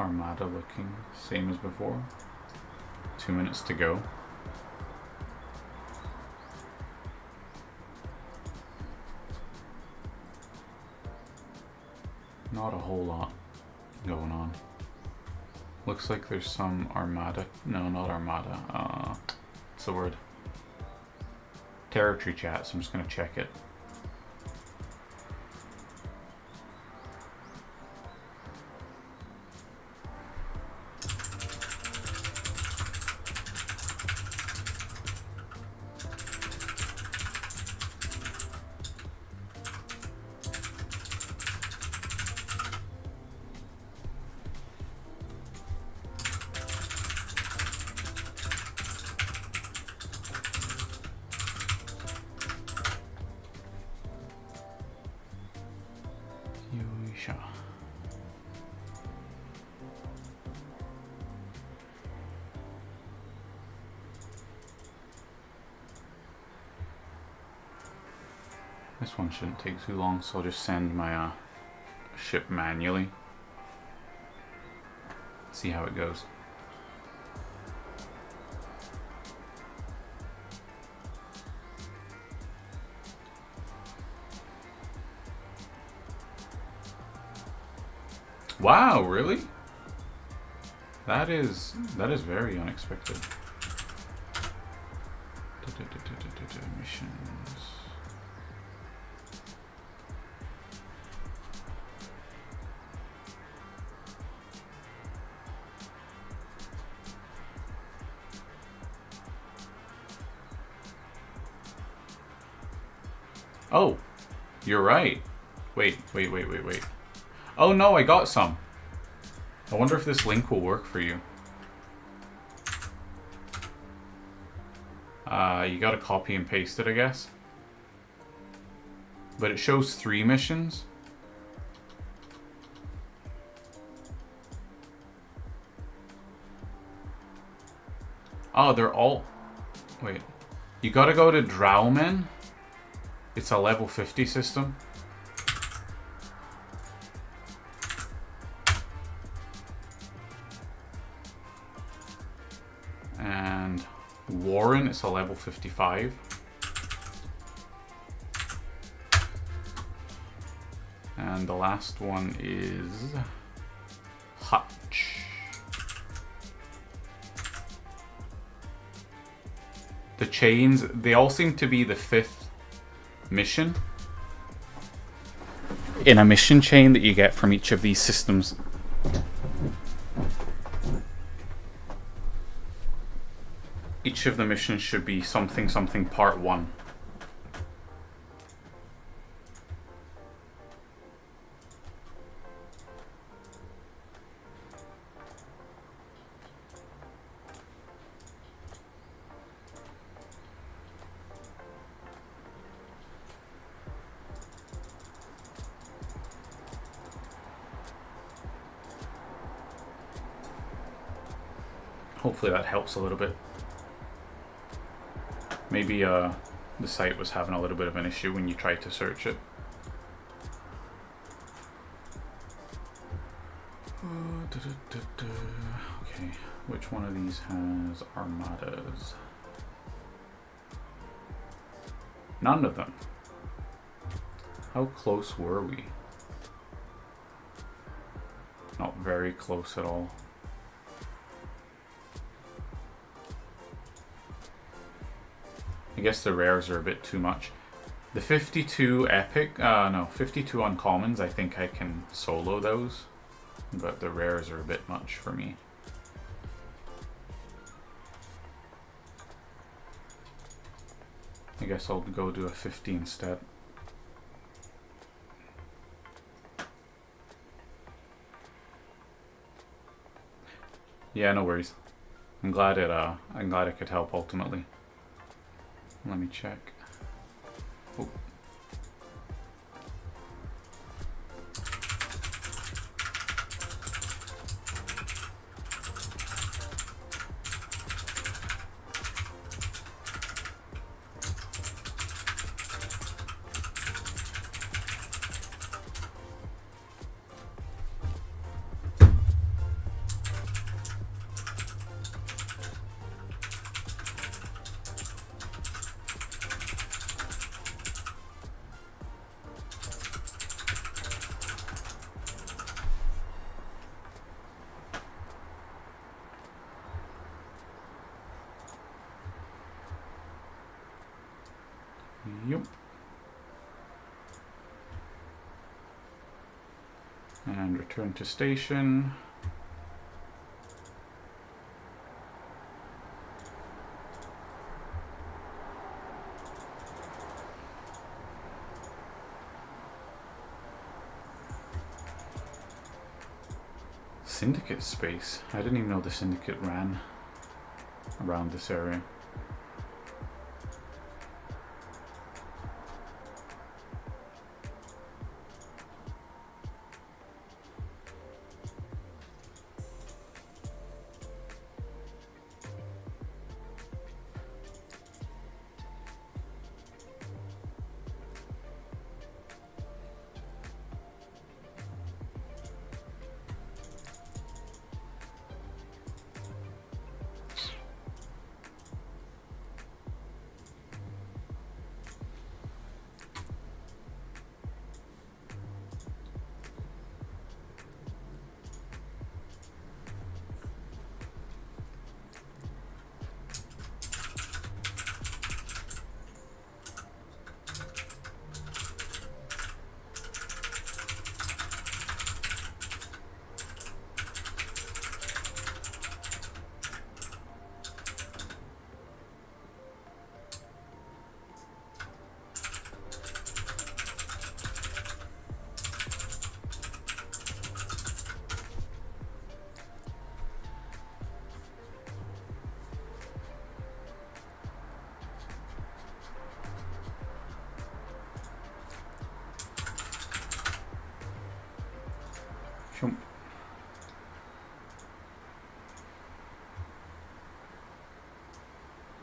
Armada looking? Same as before. 2 minutes to go. Not a whole lot going on. Looks like there's some Armada. No, not Armada. What's the word? Territory chat, so I'm just going to check it. This one shouldn't take too long, so I'll just send my ship manually. See how it goes. Wow, really? That is very unexpected. Missions. Oh, you're right. Wait. Oh no, I got some. I wonder if this link will work for you. You gotta copy and paste it, I guess. But it shows 3 missions. Oh, they're all... Wait. You gotta go to Drowman. It's a level 50 system. foreign, it's a level 55. And the last one is Hutch. The chains, they all seem to be the 5th mission in a mission chain that you get from each of these systems. Each of the missions should be something something part 1. Hopefully that helps a little bit. Maybe the site was having a little bit of an issue when you tried to search it. Okay, which one of these has armadas? None of them. How close were we? Not very close at all. I guess the rares are a bit too much. The 52 epic, no, 52 uncommons, I think I can solo those, but the rares are a bit much for me. I guess I'll go do a 50 instead. Yeah, no worries. I'm glad I could help ultimately. Let me check. Oh. Yep. And return to station. Syndicate space. I didn't even know the Syndicate ran around this area. Jump.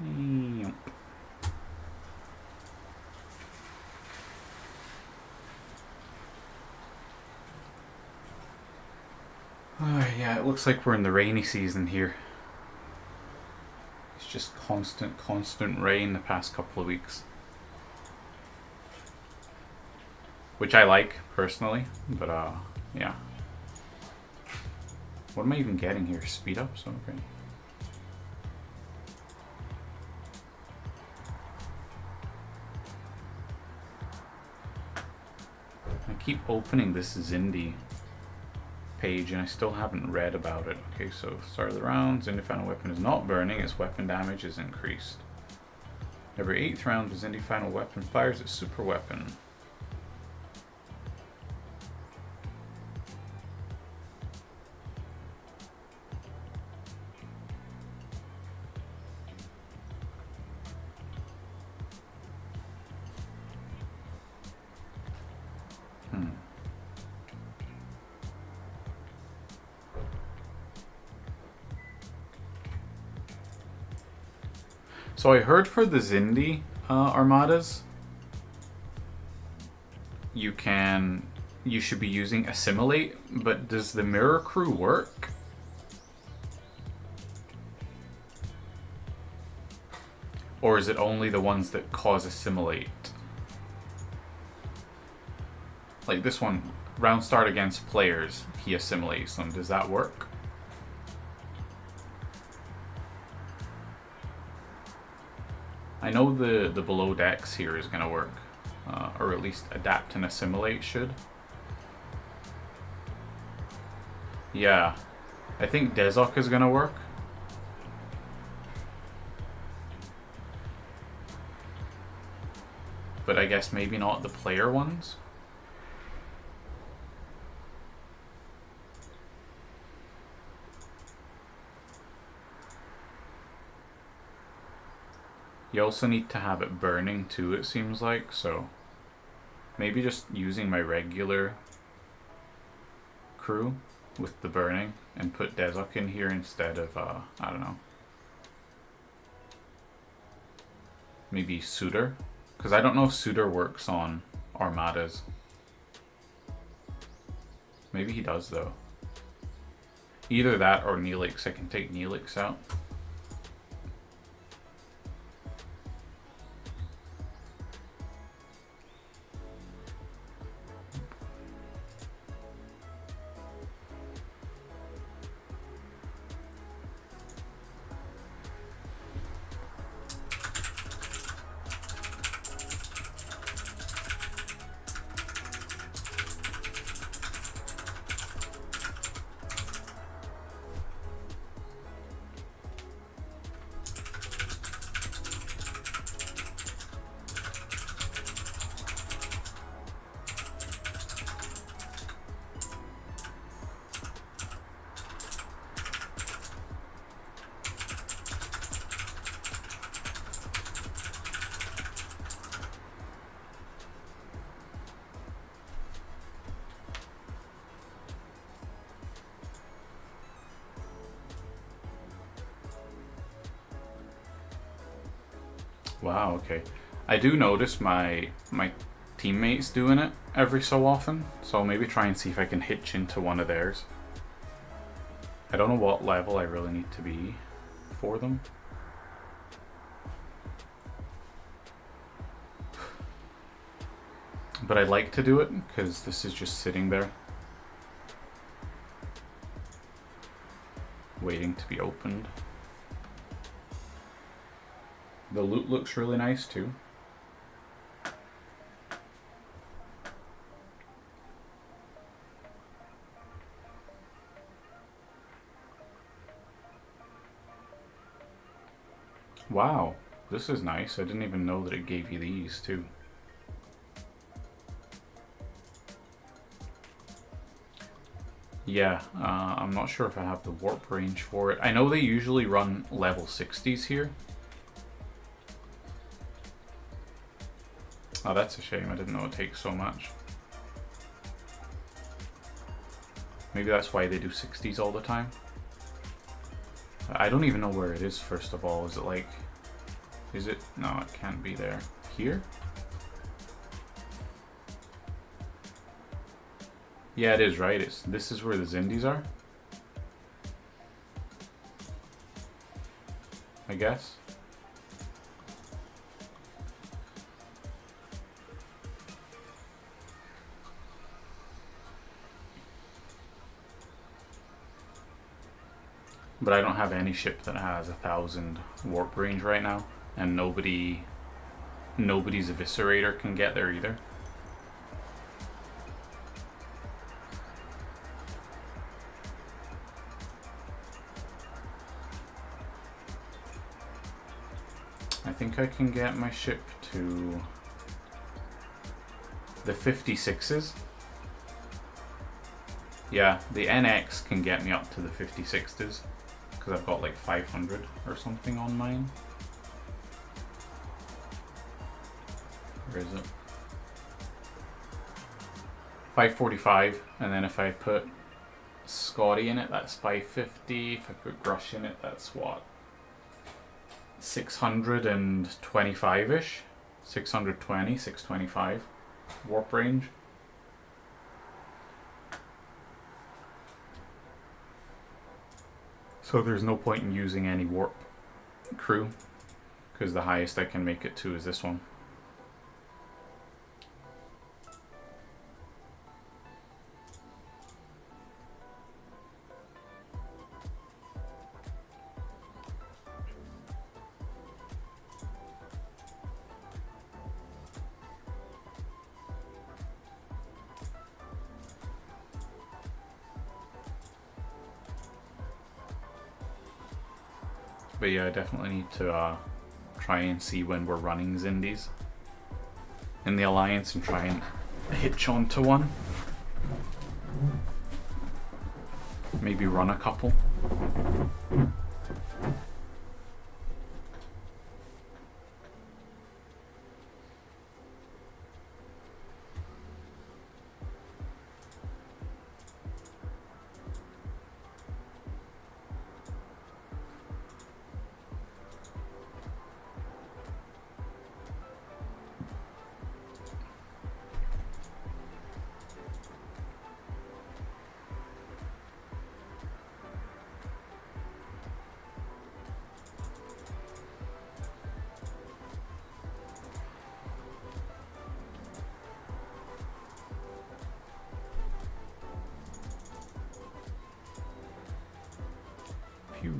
Yep. Yeah, it looks like we're in the rainy season here. It's just constant rain the past couple of weeks. Which I like, personally, but yeah. What am I even getting here? Speed up? So, okay. I keep opening this Zindi page and I still haven't read about it. Okay, so start of the round, Zindi final weapon is not burning, its weapon damage is increased. Every 8th round, the Zindi final weapon fires its super weapon. So I heard for the Zindi armadas, you should be using assimilate, but does the mirror crew work? Or is it only the ones that cause assimilate? Like this one, round start against players, he assimilates them. Does that work? I know the below decks here is going to work, or at least adapt and assimilate should. Yeah, I think Dezok is going to work. But I guess maybe not the player ones. You also need to have it burning too, it seems like, so maybe just using my regular crew with the burning and put Dezok in here instead of, I don't know, maybe Suitor, because I don't know if Suitor works on armadas. Maybe he does though. Either that or Neelix. I can take Neelix out. Wow, okay. I do notice my teammates doing it every so often, so I'll maybe try and see if I can hitch into one of theirs. I don't know what level I really need to be for them. But I'd like to do it, because this is just sitting there, waiting to be opened. The loot looks really nice too. Wow, this is nice. I didn't even know that it gave you these too. Yeah, I'm not sure if I have the warp range for it. I know they usually run level 60s here. Oh, that's a shame. I didn't know it takes so much. Maybe that's why they do 60s all the time. I don't even know where it is, first of all. Is it like... Is it? No, it can't be there. Here? Yeah, it is, right? This is where the Zindis are? I guess. But I don't have any ship that has 1,000 warp range right now, and nobody's eviscerator can get there either. I think I can get my ship to the 56s. Yeah, the NX can get me up to the 56s because I've got like 500 or something on mine. Where is it? 545, and then if I put Scotty in it, that's 550. If I put Grush in it, that's what? 625-ish? 620, 625 warp range. So there's no point in using any warp crew, because the highest I can make it to is this one. But yeah, I definitely need to try and see when we're running Zindies in the Alliance and try and hitch onto one. Maybe run a couple. Phew.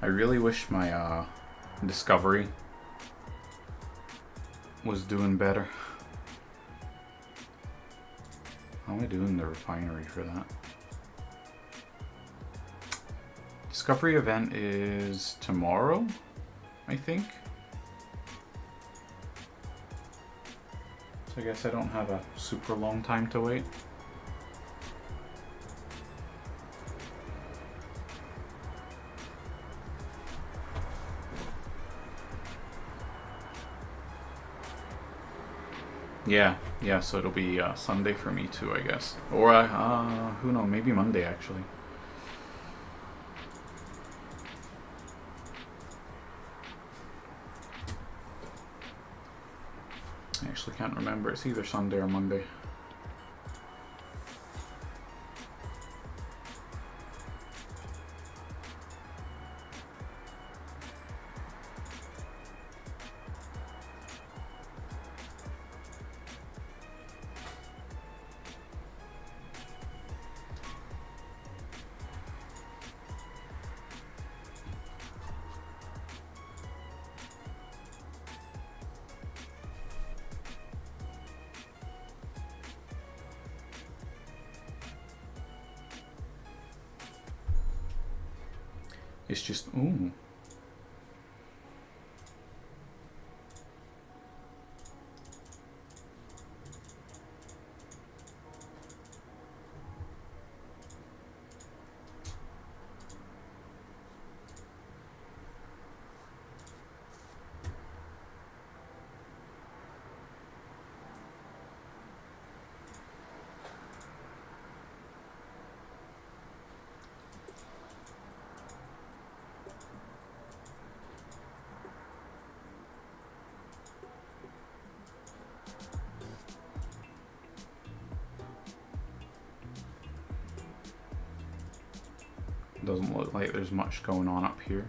I really wish my Discovery was doing better. How am I doing the refinery for that? Discovery event is tomorrow, I think. So I guess I don't have a super long time to wait. Yeah, so it'll be Sunday for me too, I guess. Or, who knows, maybe Monday actually. I actually can't remember, it's either Sunday or Monday. It's just, ooh. Doesn't look like there's much going on up here.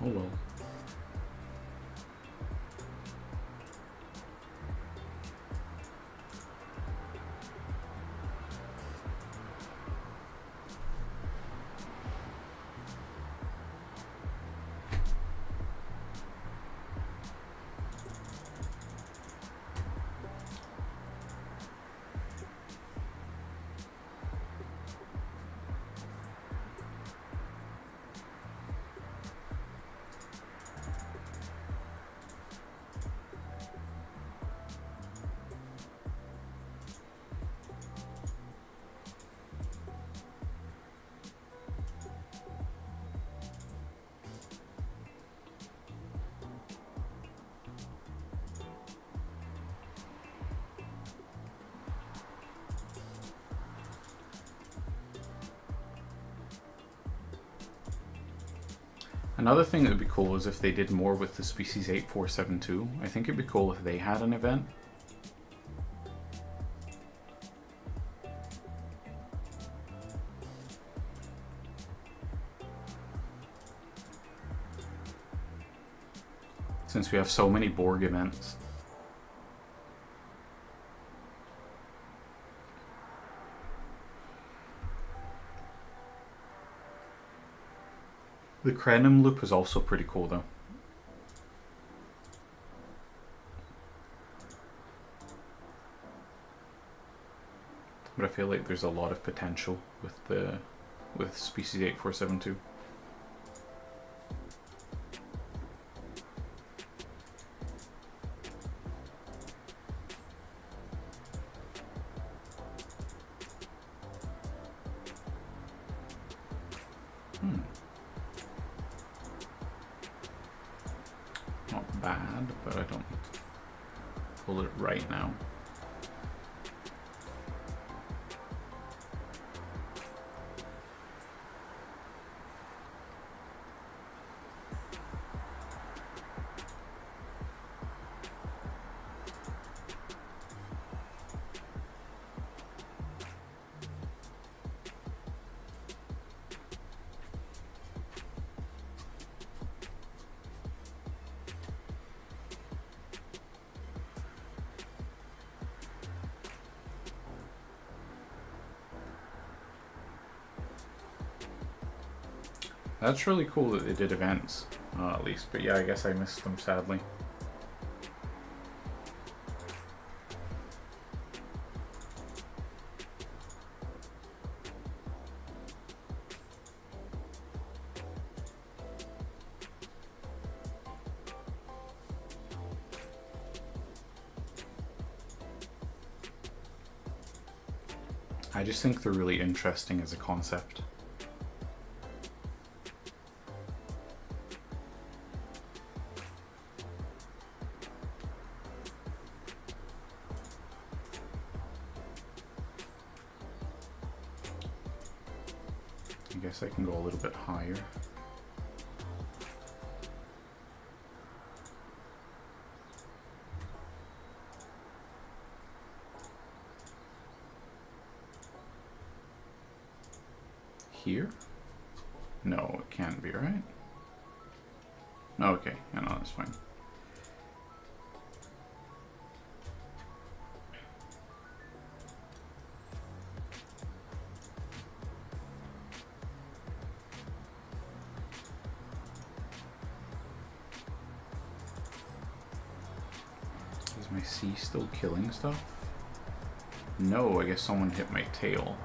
Oh well. Another thing that would be cool is if they did more with the species 8472. I think it'd be cool if they had an event. Since we have so many Borg events. The Krenim loop is also pretty cool though. But I feel like there's a lot of potential with species 8472. Not bad, but I don't need to pull it right now. That's really cool that they did events, at least. But yeah, I guess I missed them, sadly. I just think they're really interesting as a concept. I guess I can go a little bit higher. Here? No, it can't be, right? Okay, yeah, no, that's fine. I see still killing stuff? No, I guess someone hit my tail.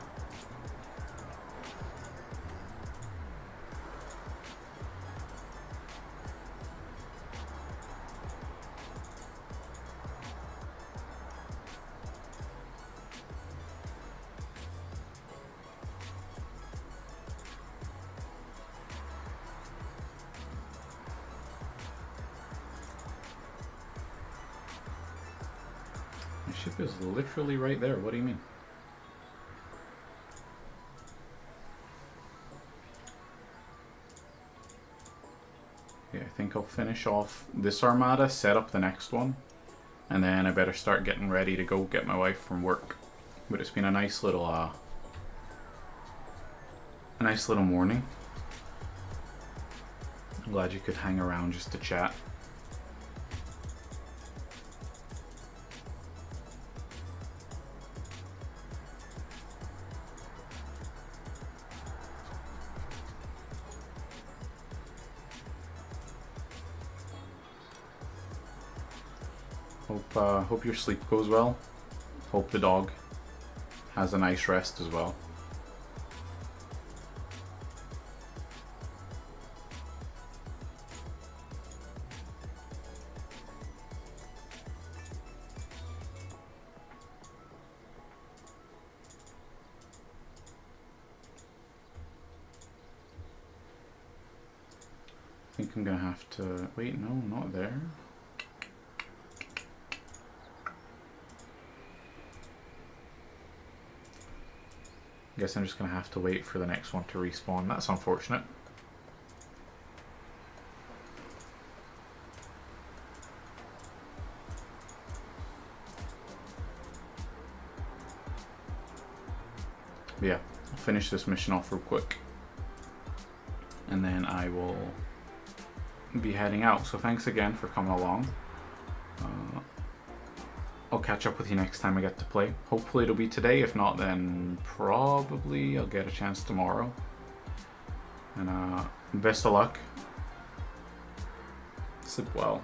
My ship is literally right there. What do you mean? Yeah, I think I'll finish off this armada, set up the next one, and then I better start getting ready to go get my wife from work. But it's been a nice little morning. I'm glad you could hang around just to chat. Hope your sleep goes well. Hope the dog has a nice rest as well. I think I'm gonna have to wait. No, not there. I guess I'm just gonna have to wait for the next one to respawn. That's unfortunate. But yeah, I'll finish this mission off real quick, and then I will be heading out. So thanks again for coming along. I'll catch up with you next time I get to play. Hopefully it'll be today. If not, then probably I'll get a chance tomorrow. And best of luck. Sleep well.